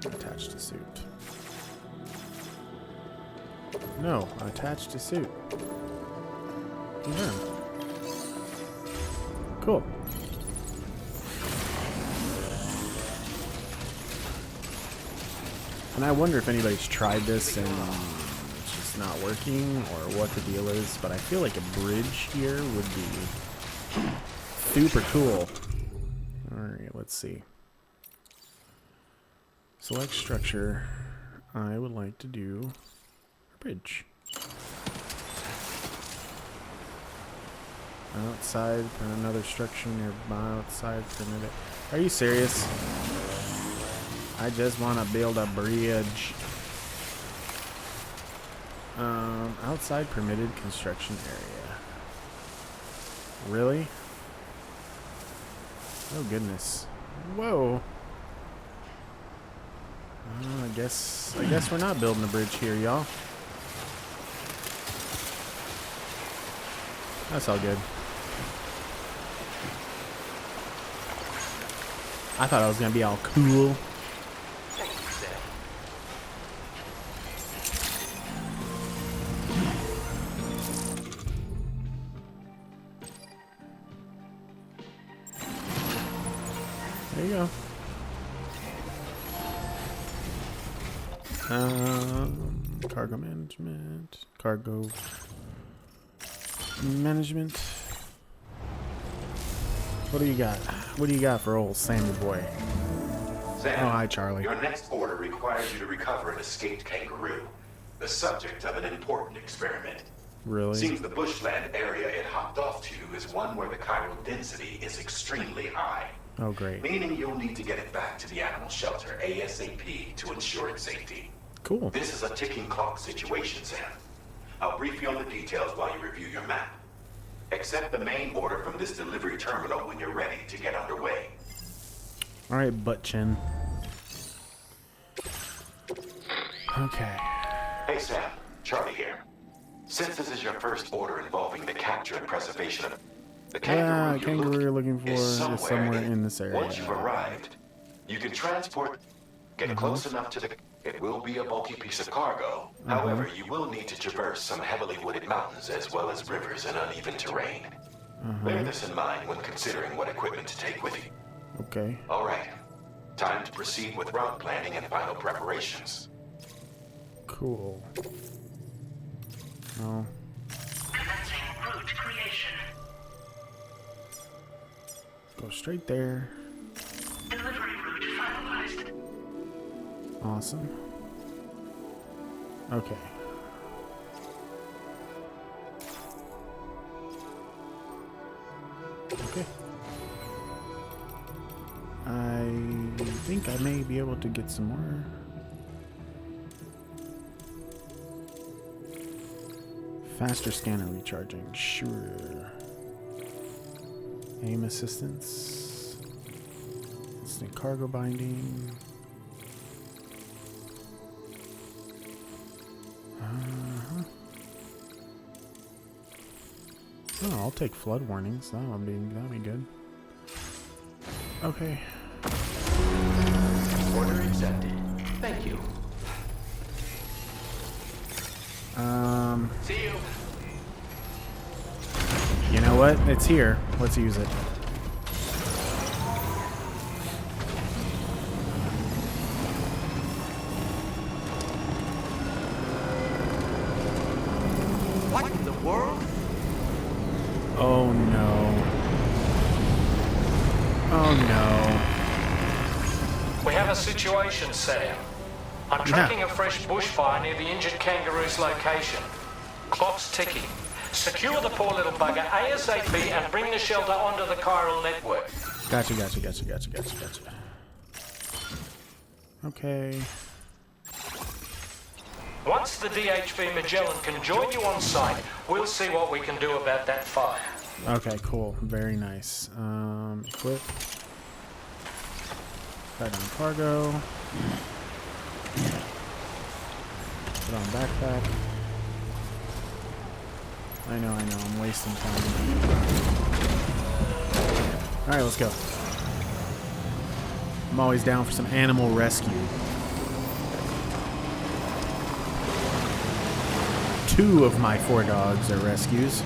Attach to suit. No, attach to suit. Confirm. Cool. And I wonder if anybody's tried this and it's just not working or what the deal is, but I feel like a bridge here would be super cool. Alright, let's see. Select structure. I would like to do a bridge. Outside for another structure nearby. Outside for another. Are you serious? I just want to build a bridge. Outside permitted construction area. Really? Oh goodness. Whoa. I guess we're not building a bridge here, y'all. That's all good. I thought I was gonna be all cool. There you go. Cargo management. Cargo management. What do you got? What do you got for old Sammy boy? Sam, oh, hi, Charlie. Your next order requires you to recover an escaped kangaroo, the subject of an important experiment. Really? Seems the bushland area it hopped off to is one where the chiral density is extremely high. Oh, great. Meaning you'll need to get it back to the animal shelter ASAP to ensure its safety. Cool. This is a ticking clock situation, Sam. I'll brief you on the details while you review your map. Accept the main order from this delivery terminal when you're ready to get underway. All right, butt chin. Okay. Hey, Sam. Charlie here. Since this is your first order involving the capture and preservation of the kangaroo you're looking for is is somewhere in this area. Once you've arrived, you can transport. Get close enough to the. It will be a bulky piece of cargo. However, you will need to traverse some heavily wooded mountains as well as rivers and uneven terrain. Bear this in mind when considering what equipment to take with you. Okay. All right. Time to proceed with route planning and final preparations. Cool. Oh. Commencing route creation. Go straight there. Delivery route finalized. Awesome. Okay. Okay. I think I may be able to get some more. Faster scanner recharging, sure. Aim assistance. Instant cargo binding. Oh, I'll take flood warnings. That'll be good. Okay. Order accepted. Thank you. See you. You know what? It's here. Let's use it. What in the world? Oh no. Oh We have a situation, Sam. I'm tracking a fresh bushfire near the injured kangaroo's location. Clock's ticking. Secure the poor little bugger ASAP and bring the shelter onto the chiral network. Gotcha. Okay. Once the DHV Magellan can join you on site, we'll see what we can do about that fire. Okay, cool. Very nice. Equip. Put on cargo. Put on backpack. I know, I'm wasting time. Alright, let's go. I'm always down for some animal rescue. 2 of my 4 dogs are rescues.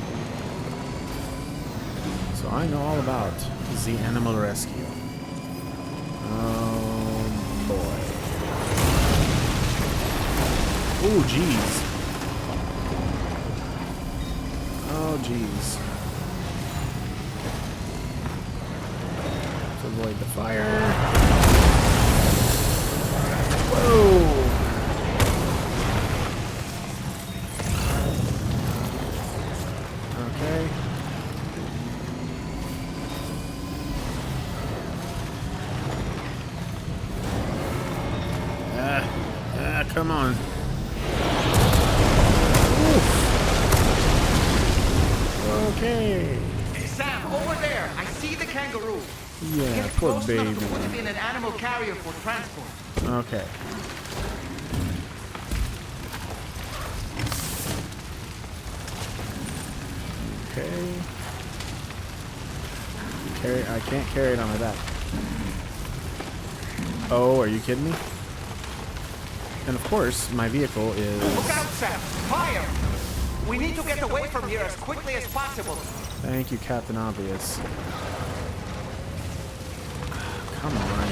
So I know all about the animal rescue. Oh boy. Oh jeez. Oh jeez. Let's avoid the fire. Whoa. Okay. Come on. Oof. Okay. Hey, Sam, over there. I see the kangaroo. Yeah, Get poor close baby. enough to put it in an animal carrier for transport. Okay. Okay. I can't carry it on my back. Oh, are you kidding me? And of course, my vehicle is... Look out, Sam! Fire! We need to get away from here as quickly as possible. Thank you, Captain Obvious. Come on.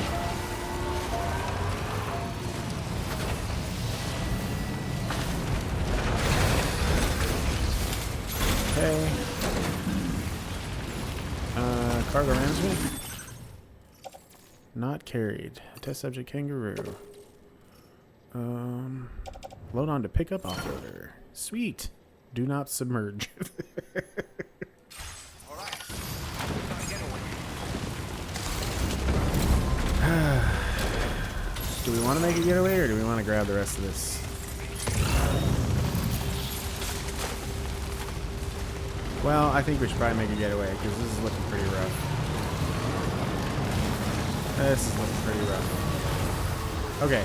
Okay. Cargo management? Not carried. Test subject kangaroo. Load on to pickup offloader. Sweet. Do not submerge. Do we want to make a getaway, or do we want to grab the rest of this? Well, I think we should probably make a getaway, because this is looking pretty rough. This is looking pretty rough. Okay,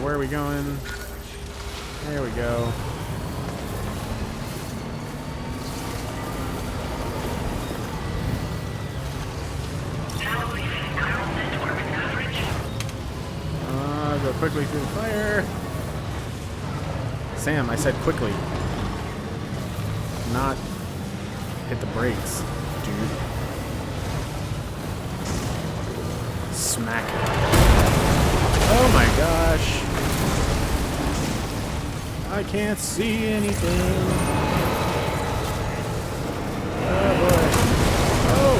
where are we going? There we go. Go quickly through the fire. Sam, I said quickly. Not hit the brakes, dude. Smack it. Oh my gosh. I can't see anything. Oh boy. Oh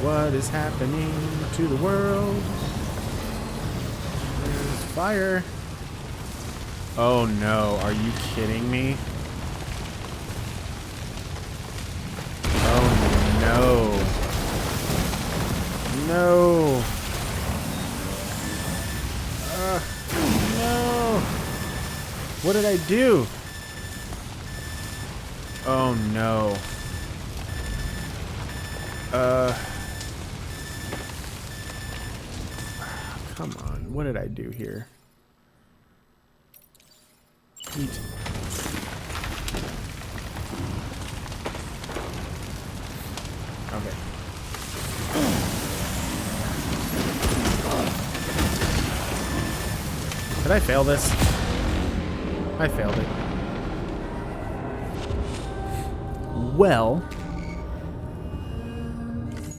no. What is happening to the world? There's fire. Oh no, are you kidding me? Oh no. No. No. What did I do? Oh no. Come on, what did I do here? Eat. Okay. Did I fail this? I failed it. Well,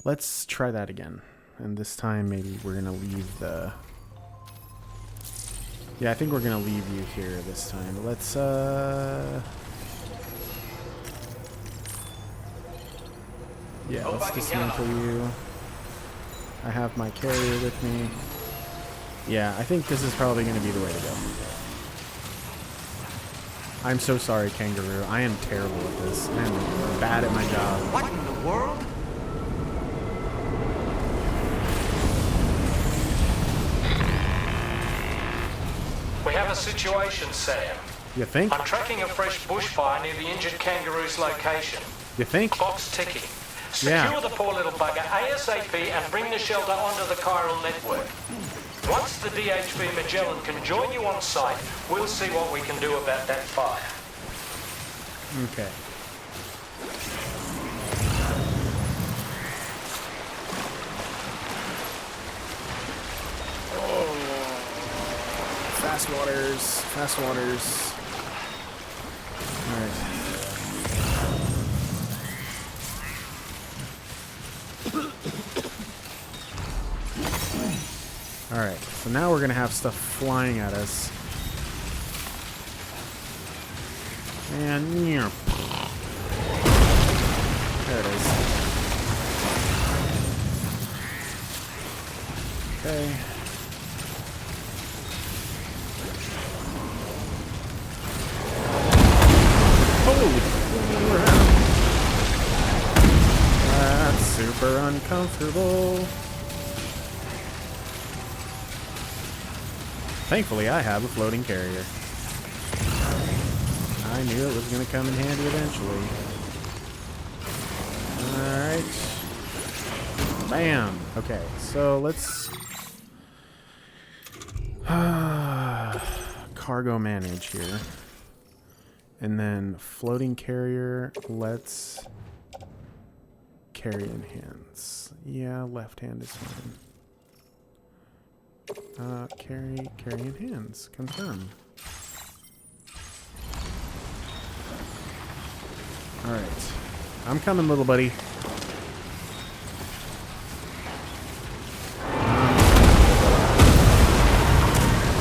let's try that again. And this time maybe we're gonna leave the... Yeah, I think we're gonna leave you here this time. Let's yeah, let's dismantle you. I have my carrier with me. Yeah, I think this is probably gonna be the way to go. I'm so sorry, Kangaroo. I am terrible at this. I am bad at my job. What in the world? We have a situation, Sam. You think? I'm tracking a fresh bushfire near the injured kangaroo's location. You think? Clock's ticking. Secure the poor little bugger ASAP and bring the shelter onto the chiral network. Once the DHB Magellan can join you on site, we'll see what we can do about that fire. Okay. Fast waters, fast waters. Alright, so now we're gonna have stuff flying at us. And there it is. Okay. Holy, that's super uncomfortable. Thankfully, I have a floating carrier. I knew it was going to come in handy eventually. Alright. Bam! Okay, so let's... cargo manage here. And then floating carrier, let's... carry in hands. Yeah, left hand is fine. Carry in hands. Confirm. Alright. I'm coming, little buddy.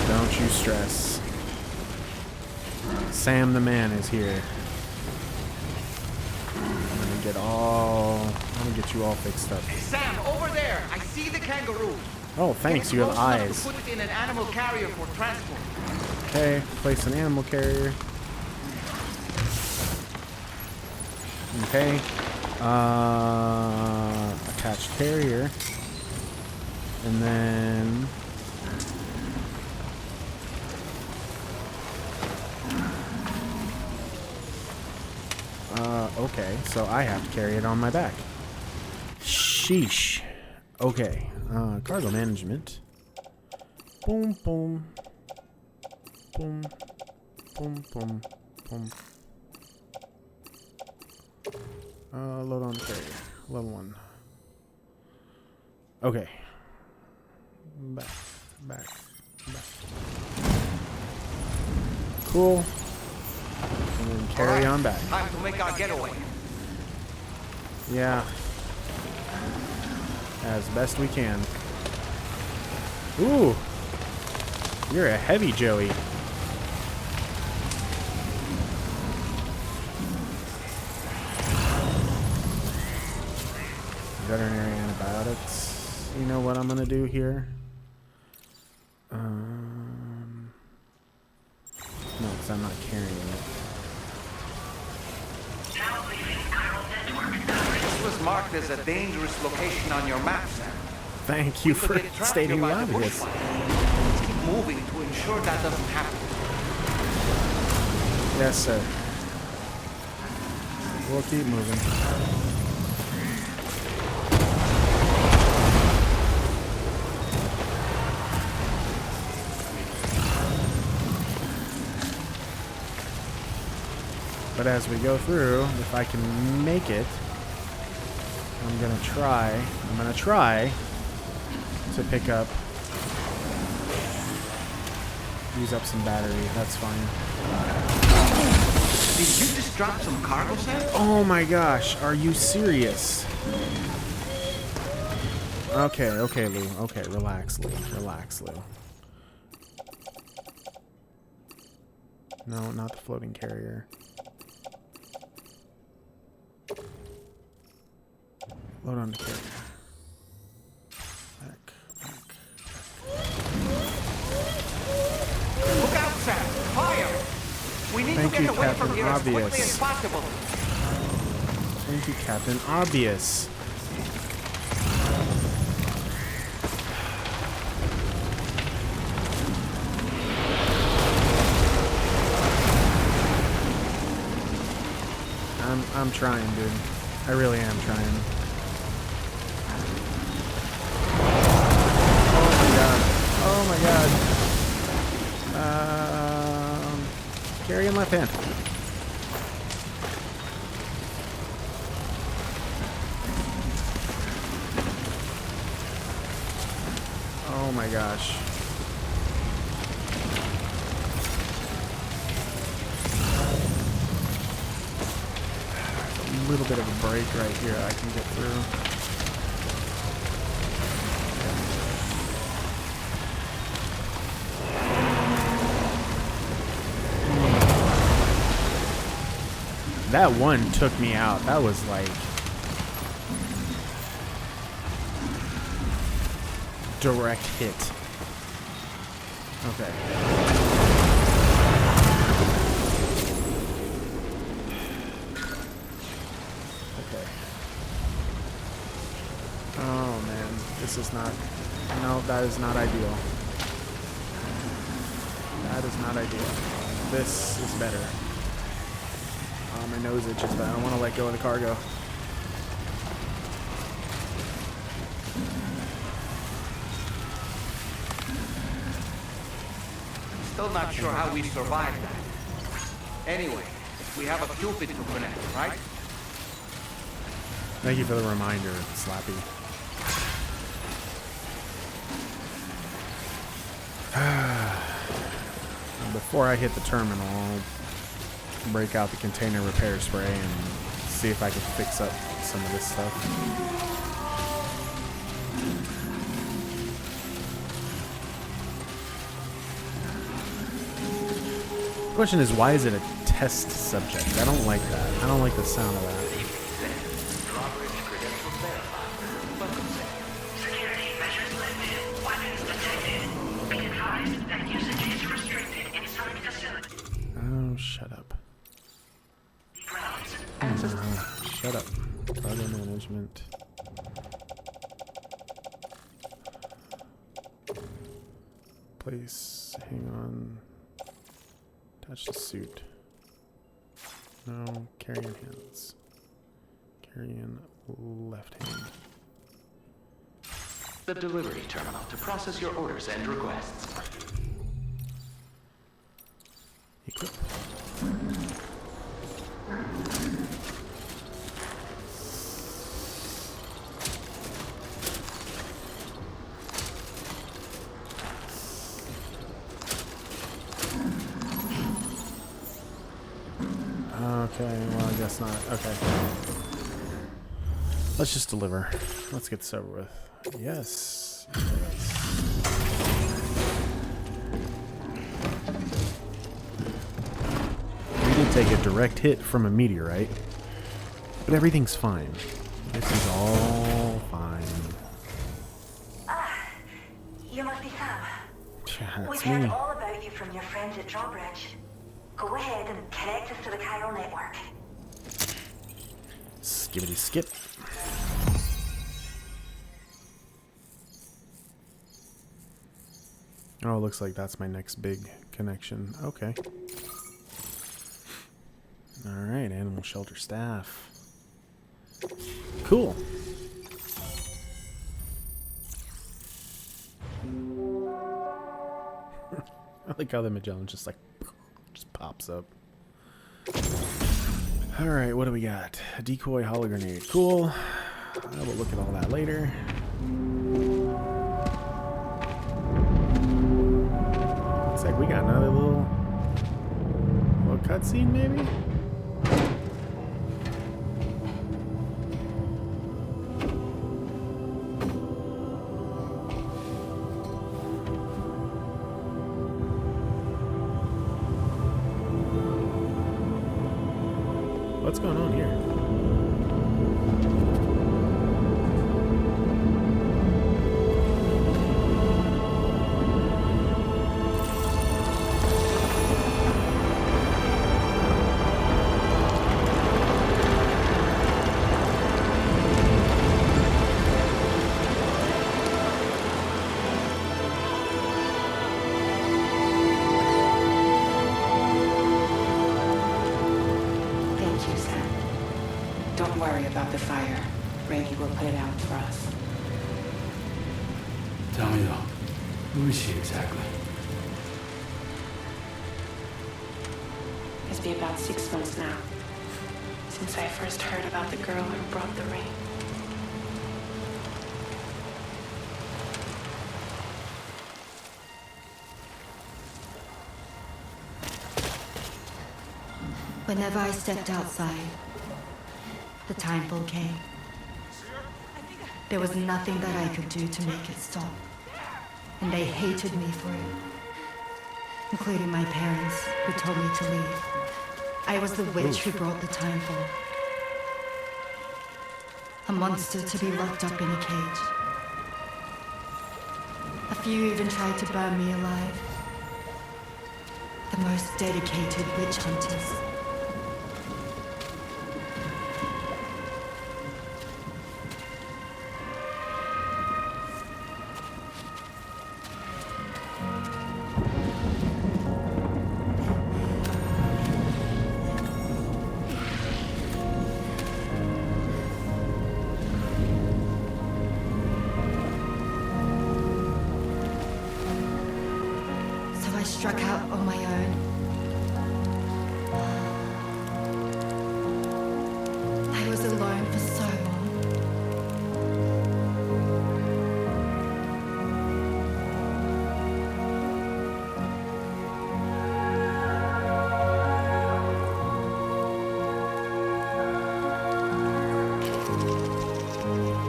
Don't you stress. Sam the man is here. I'm gonna get you all fixed up. Hey, Sam, over there! I see the kangaroo! Oh, thanks, you have eyes. Put it in an animal carrier for transport. Okay, place an animal carrier. Okay. Attached carrier. And then... okay, so I have to carry it on my back. Sheesh. Okay, cargo management. Boom, boom. Boom, boom, boom, boom. Load on carrier. Level 1. Okay. Back. Cool. And then carry on back. Time to make our getaway. Yeah. As best we can. Ooh. You're a heavy Joey. Veterinary antibiotics. You know what I'm gonna do here? No, because I'm not carrying it. This was marked as a dangerous location on your map, Sam. Thank you for stating the obvious. Let's keep moving to ensure that doesn't happen. Yes, sir. We'll keep moving. But as we go through, if I can make it, I'm gonna try to pick up, use up some battery. That's fine. Did you just drop some cargo, Sam? Oh my gosh, are you serious? Okay, Lou. Okay, relax, Lou. No, not the floating carrier. Load on the carrier. Back. Look out, Sam! Fire! We need to get away from here as quickly as possible. Thank you, Captain Obvious. I'm trying, dude. I really am trying. Oh my god. Carry in left hand. Oh my gosh. A little bit of a break right here I can get through. That one took me out. That was like direct hit. Okay. Okay. Oh man, this is not. No, that is not ideal. That is not ideal. This is better. My nose itches, but I don't want to let go of the cargo. Still not sure how we survived that. Anyway, we have a Cupid to connect, right? Thank you for the reminder, Slappy. Before I hit the terminal, I'll break out the container repair spray and see if I can fix up some of this stuff. The question is, why is it a test subject? I don't like that. I don't like the sound of that. Security measures lifted. Weapons detected. Be advised that usage is restricted in some shut up. Shut up. Cargo management. Place. Hang on. Attach the suit. No. Carrying hands. Carrying left hand. The delivery terminal to process your orders and requests. Equip. Okay, well, I guess not. Okay. Let's just deliver. Let's get this over with. Yes. We did take a direct hit from a meteorite, but everything's fine. This is all fine. Ah, you must be Sam. Yeah, We've that's heard me. all about you from your friends at Drawbridge. Go ahead and connect us to the chiral network. Skibbity skip. Oh, looks like that's my next big connection. Okay. Alright, animal shelter staff. Cool. I like how the Magellan just like pops up. Alright, what do we got? A decoy hollow grenade. Cool. I will look at all that later. Looks like we got another little cutscene maybe? What's going on here? Don't worry about the fire. Rainey will put it out for us. Tell me though, who is she exactly? It's been about 6 months now since I first heard about the girl who brought the rain. Whenever I stepped outside, the timefall came. There was nothing that I could do to make it stop. And they hated me for it. Including my parents, who told me to leave. I was the witch who brought the timefall. A monster to be locked up in a cage. A few even tried to burn me alive. The most dedicated witch hunters. Struck out on my own. I was alone for so long.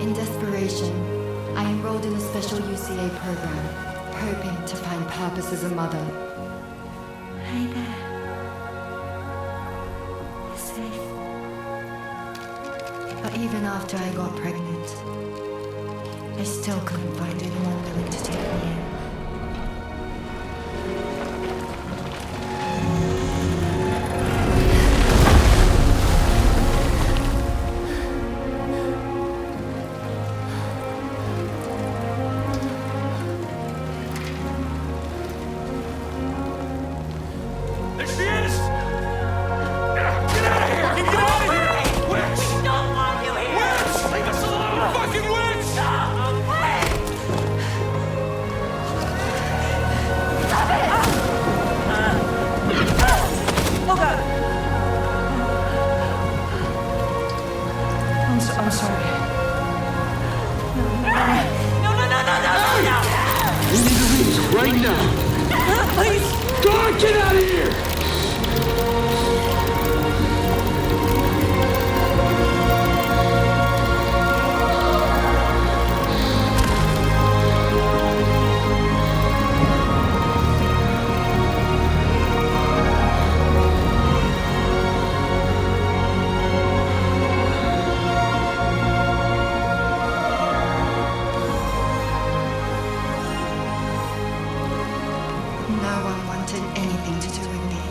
In desperation, I enrolled in a special UCA program, hoping to find purpose as a mother. Hey there. You're safe. But even after I got pregnant, I still couldn't find anyone willing to take me in. right now! Please! God, get out of here! No one wanted anything to do with me.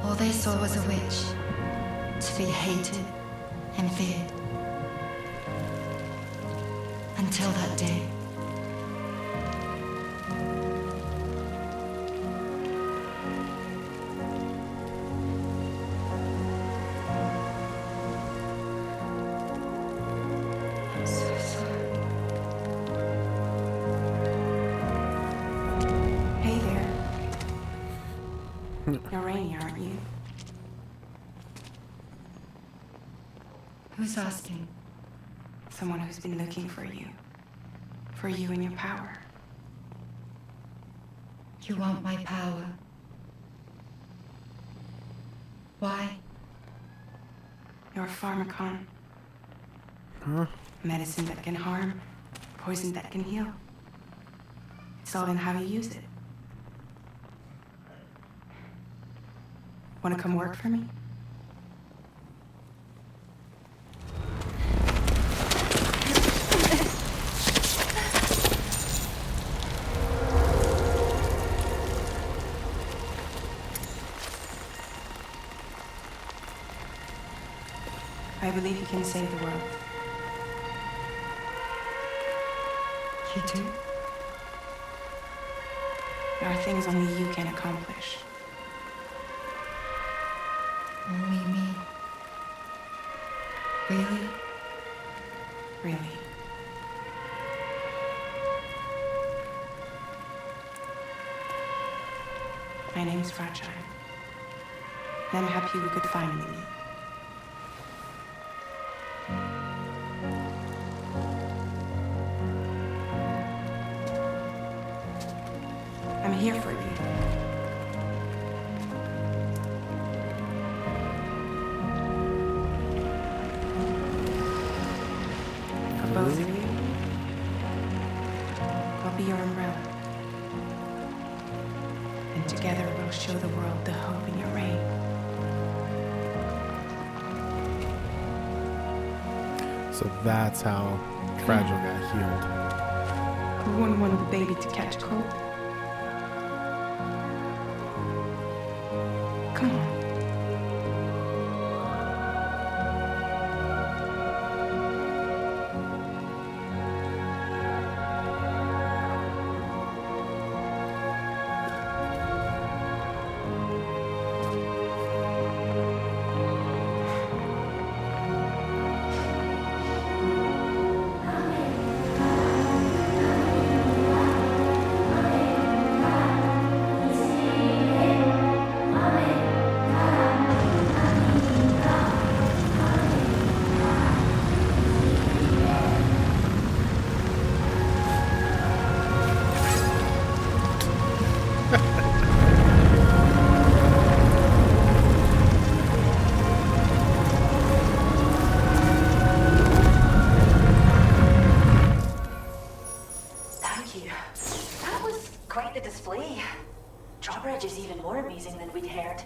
All they saw was a witch, to be hated and feared. Until that day. I'm so sorry. Hey there. You're Rainy, aren't you? Who's asking? Someone who's been looking for you. For you and your power. You want my power? Why? You're a pharmacon. Huh? Medicine that can harm, poison that can heal. It's all in how you use it. Want to come work for me? I believe you can save the world. You do? There are things only you can accomplish. Only me. Really? Really. My name's Fragile. And I'm happy we could finally meet. I'm here for you. For both of you, I'll be your umbrella. And together we'll show the world the hope in your reign. So that's how Fragile got healed. Who wouldn't want the baby to catch cold? Come on. Thank you. That was quite the display. Drawbridge is even more amazing than we'd heard.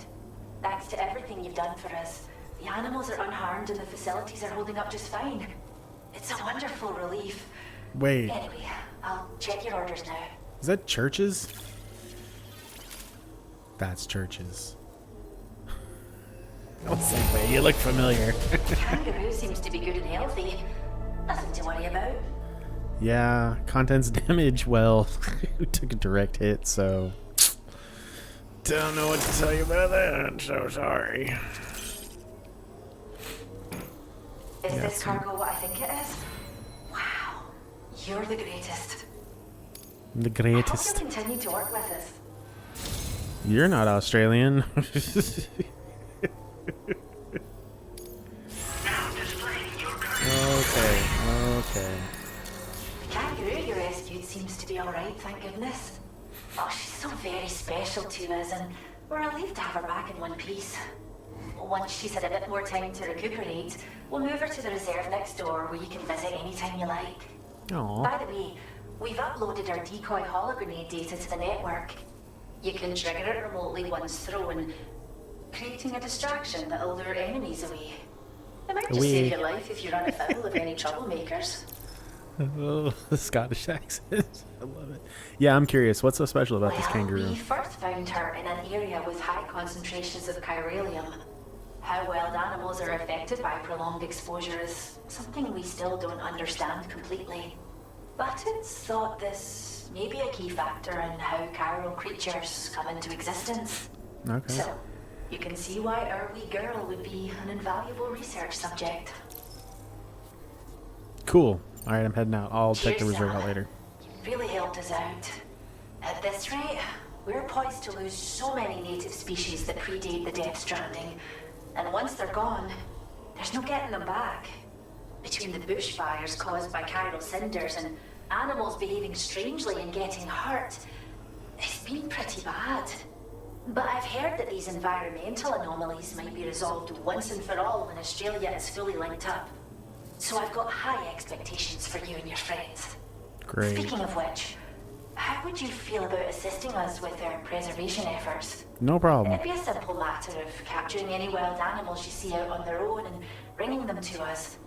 Thanks to everything you've done for us, the animals are unharmed and the facilities are holding up just fine. It's a wonderful relief. Wait, Anyway, I'll check your orders now. is that Churches? That's Churches. I was like, wait, you look familiar. Kangaroo seems to be good and healthy. Nothing to worry about. Yeah, contents damage. Well, who took a direct hit, so don't know what to tell you about that. I'm so sorry. Is this cargo what I think it is? Wow, you're the greatest. The I hope greatest. you'll continue to work with us. You're not Australian. Okay. Kangaroo, you're seems to be alright, thank goodness. Oh, she's so very special to us, and we're relieved to have her back in one piece. Once she's had a bit more time to recuperate, we'll move her to the reserve next door where you can visit anytime you like. Aww. By the way, we've uploaded our decoy hologrenade data to the network. You can trigger it remotely once thrown, creating a distraction that'll lure enemies away. It might just save your life if you run afoul of any troublemakers. Oh, the Scottish accent. I love it. Yeah, I'm curious. What's so special about this kangaroo? We first found her in an area with high concentrations of chiralium. How wild animals are affected by prolonged exposure is something we still don't understand completely. But it's thought this may be a key factor in how chiral creatures come into existence. Okay. So, you can see why our wee girl would be an invaluable research subject. Cool. All right, I'm heading out. I'll check the Cheers, reserve Sam. out later. Really helped us out. At this rate, we're poised to lose so many native species that predate the Death Stranding. And once they're gone, there's no getting them back. Between the bushfires caused by chiral cinders and animals behaving strangely and getting hurt, it's been pretty bad. But I've heard that these environmental anomalies might be resolved once and for all when Australia is fully linked up. So I've got high expectations for you and your friends. Great. Speaking of which, how would you feel about assisting us with our preservation efforts? No problem. It'd be a simple matter of capturing any wild animals you see out on their own and bringing them to us.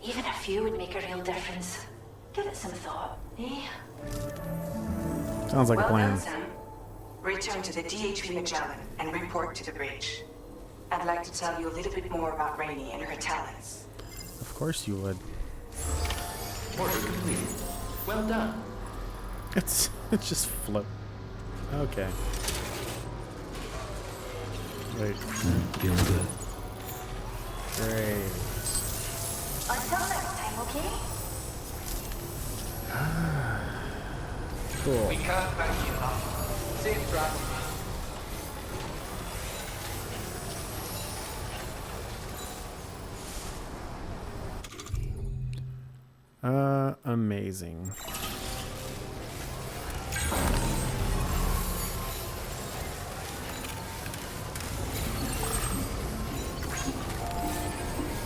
Even a few would make a real difference. Give it some thought, eh? Sounds like a plan. Well done, Sam. Return to the DHV Magellan and report to the bridge. I'd like to tell you a little bit more about Rainey and her talents. Of course you would. Order complete. Well done. It's just flip. Okay. Wait. Feeling good. Great. Until next time, okay? Cool. We can't back you up. Safe drive. Amazing.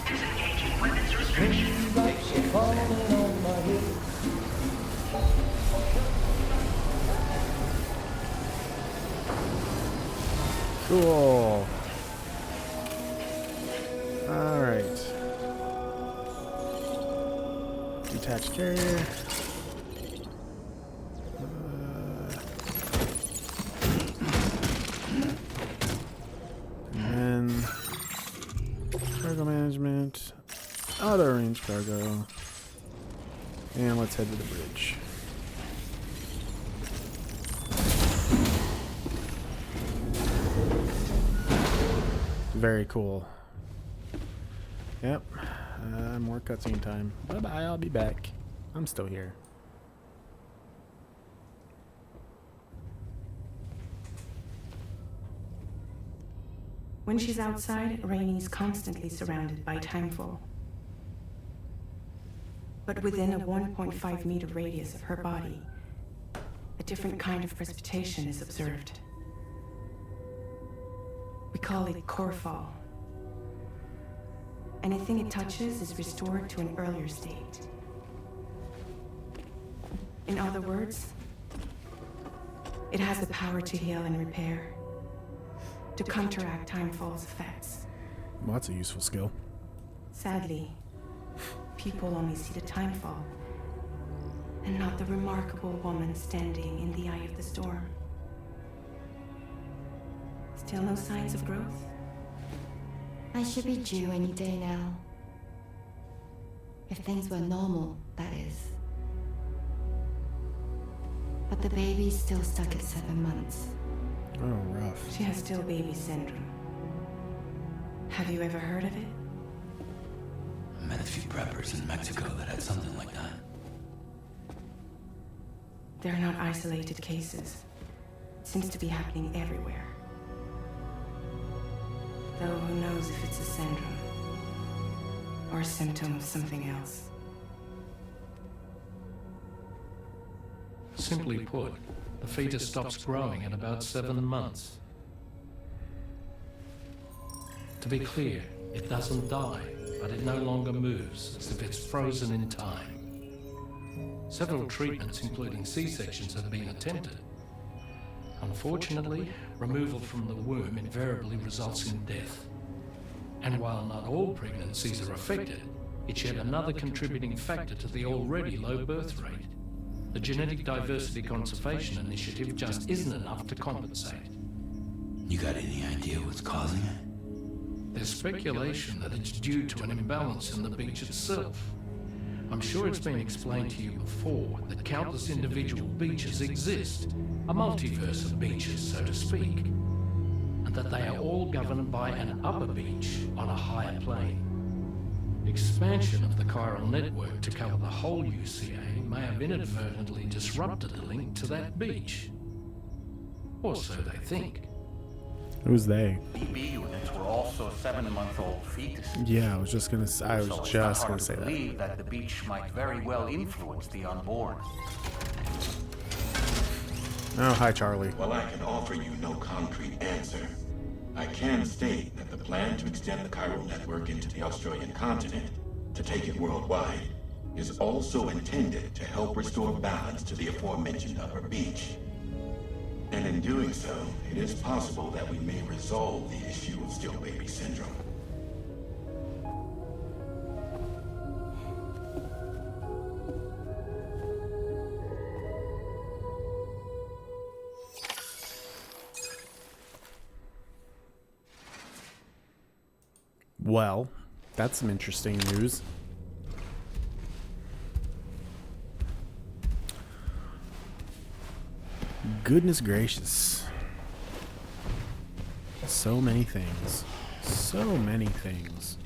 Disengaging weapons restriction. Falling on my head. Cool. All right. Detached carrier. And then cargo management, auto range cargo, and let's head to the bridge. Very cool. Yep. More cutscene time. Bye bye. I'll be back. I'm still here. When she's outside, Rainey's constantly surrounded by timefall. But within a 1.5 meter radius of her body, a different kind of precipitation is observed. We call it core fall. Anything it touches is restored to an earlier state. In other words, it has the power to heal and repair, to counteract timefall's effects. Well, that's a useful skill. Sadly, people only see the timefall, and not the remarkable woman standing in the eye of the storm. Still no signs of growth? I should be due any day now. If things were normal, that is. But the baby's still stuck at 7 months. Oh, rough. She has still baby syndrome. Have you ever heard of it? I met a few preppers in Mexico that had something like that. They're not isolated cases. It seems to be happening everywhere. Though who knows if it's a syndrome or a symptom of something else. simply put, the fetus stops growing at about 7 months. To be clear, it doesn't die, but it no longer moves, as if it's frozen in time. Several treatments, including C-sections, have been attempted. Unfortunately, removal from the womb invariably results in death. And while not all pregnancies are affected, it's yet another contributing factor to the already low birth rate. The Genetic Diversity Conservation Initiative just isn't enough to compensate. You got any idea what's causing it? There's speculation that it's due to an imbalance in the beach itself. I'm sure it's been explained to you before that countless individual beaches exist, a multiverse of beaches, so to speak, and that they are all governed by an upper beach on a higher plane. Expansion of the chiral network to cover the whole UCA may have inadvertently disrupted the link to that beach. Or so they think. Who's they? BB units were also 7-month-old fetuses. Yeah, I was just gonna say that. Believe that the beach might very well influence the unborn. Oh, hi, Charlie. While I can offer you no concrete answer, I can state that the plan to extend the chiral network into the Australian continent, to take it worldwide, is also intended to help restore balance to the aforementioned upper beach. And in doing so, it is possible that we may resolve the issue of still baby syndrome. Well, that's some interesting news. Goodness gracious. So many things. So many things.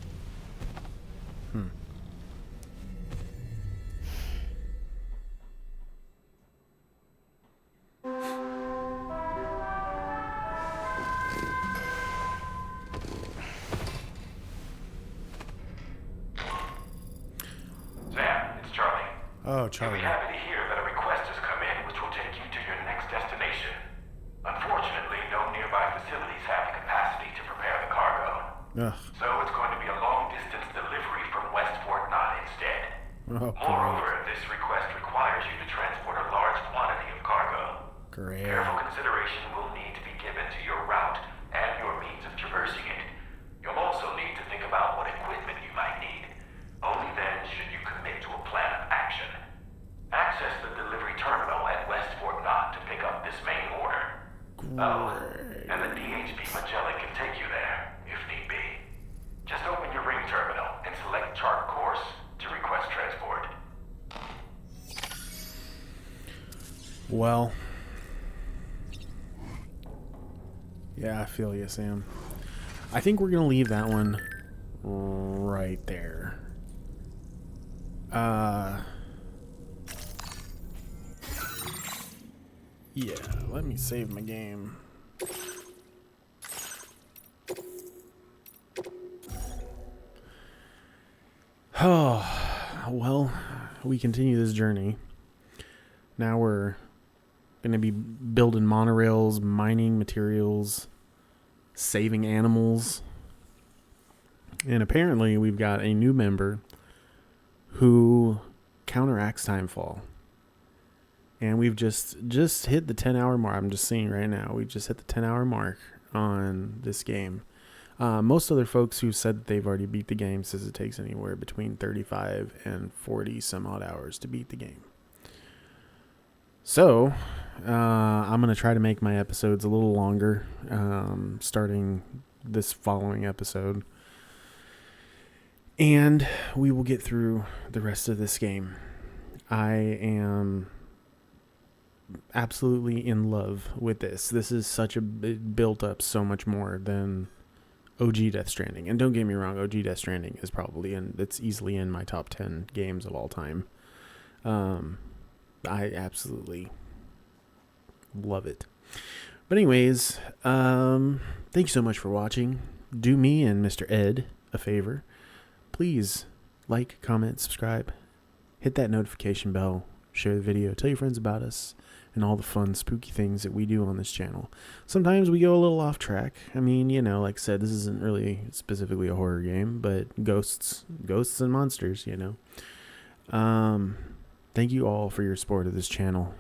Oh, Charlie. You'll be happy to hear that a request has come in which will take you to your next destination. Unfortunately, no nearby facilities have the capacity to prepare the cargo. Ugh. So it's going to be a long-distance delivery from West Fort Knott instead. Oh, Moreover, this request requires you to transport a large quantity of cargo. Great. Careful consideration will need to be given to your route and your means of traversing it. You'll also need to think about what equipment you might need. Only then should you commit to a plan of action. Access the delivery terminal at West Fort Knott to pick up this main order. Oh, and the DHP Magellan can take you there, if need be. Just open your ring terminal and select chart course to request transport. Well. Yeah, I feel you, Sam. I think we're going to leave that one right there. Yeah, let me save my game. Oh, well, we continue this journey. Now we're going to be building monorails, mining materials, saving animals. And apparently we've got a new member who counteracts timefall. And we've just hit the 10-hour mark. I'm just seeing right now. We just hit the 10-hour mark on this game. Most other folks who said that they've already beat the game says it takes anywhere between 35 and 40 some odd hours to beat the game. So, I'm going to try to make my episodes a little longer, starting this following episode. And we will get through the rest of this game. I am absolutely in love with this. This is such a built up so much more than OG Death Stranding. And don't get me wrong, OG Death Stranding is probably it's easily in my top 10 games of all time. I absolutely love it. But anyways, thank you so much for watching. Do me and Mr. Ed a favor. Please like, comment, subscribe, hit that notification bell, share the video, tell your friends about us, and all the fun, spooky things that we do on this channel. Sometimes we go a little off track. I mean, you know, like I said, this isn't really specifically a horror game, but ghosts and monsters, you know. Thank you all for your support of this channel.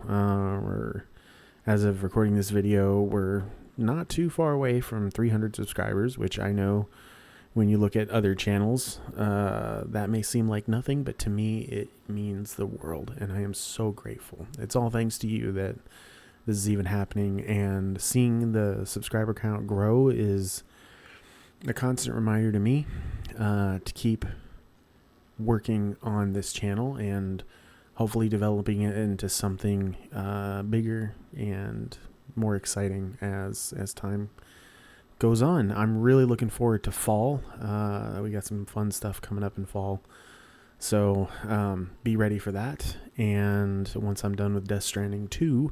As of recording this video, we're not too far away from 300 subscribers, which I know when you look at other channels, that may seem like nothing, but to me, it means the world, and I am so grateful. It's all thanks to you that this is even happening, and seeing the subscriber count grow is a constant reminder to me to keep working on this channel and hopefully developing it into something bigger and more exciting as time goes on. I'm really looking forward to fall. We got some fun stuff coming up in fall, so be ready for that. And once I'm done with Death Stranding 2,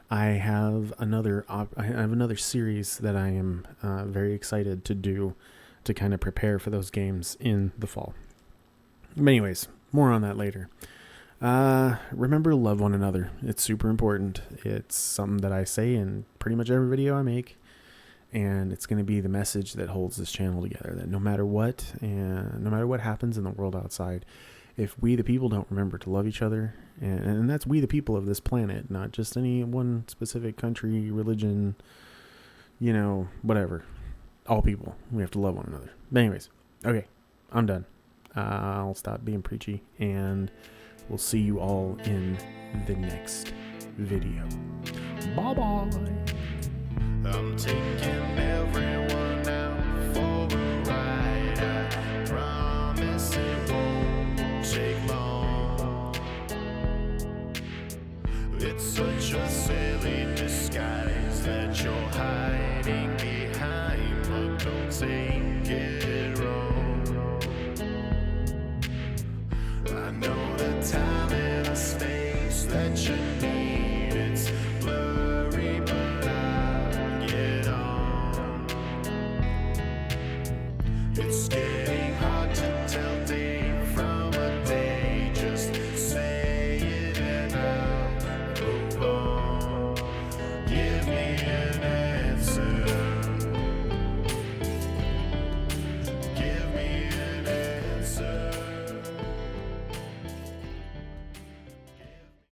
I have another series that I am very excited to do to kind of prepare for those games in the fall. But anyways, more on that later. Remember to love one another. It's super important. It's something that I say in pretty much every video I make, and it's going to be the message that holds this channel together, that no matter what happens in the world outside, if we the people don't remember to love each other, and that's we the people of this planet, not just any one specific country, religion, you know, whatever, all people, we have to love one another. But anyways, okay, I'm done. I'll stop being preachy, and we'll see you all in the next video. Bye-bye. I'm taking everyone out for a ride. I promise it won't take long. It's such a silly disguise that you're hiding behind, but don't take it.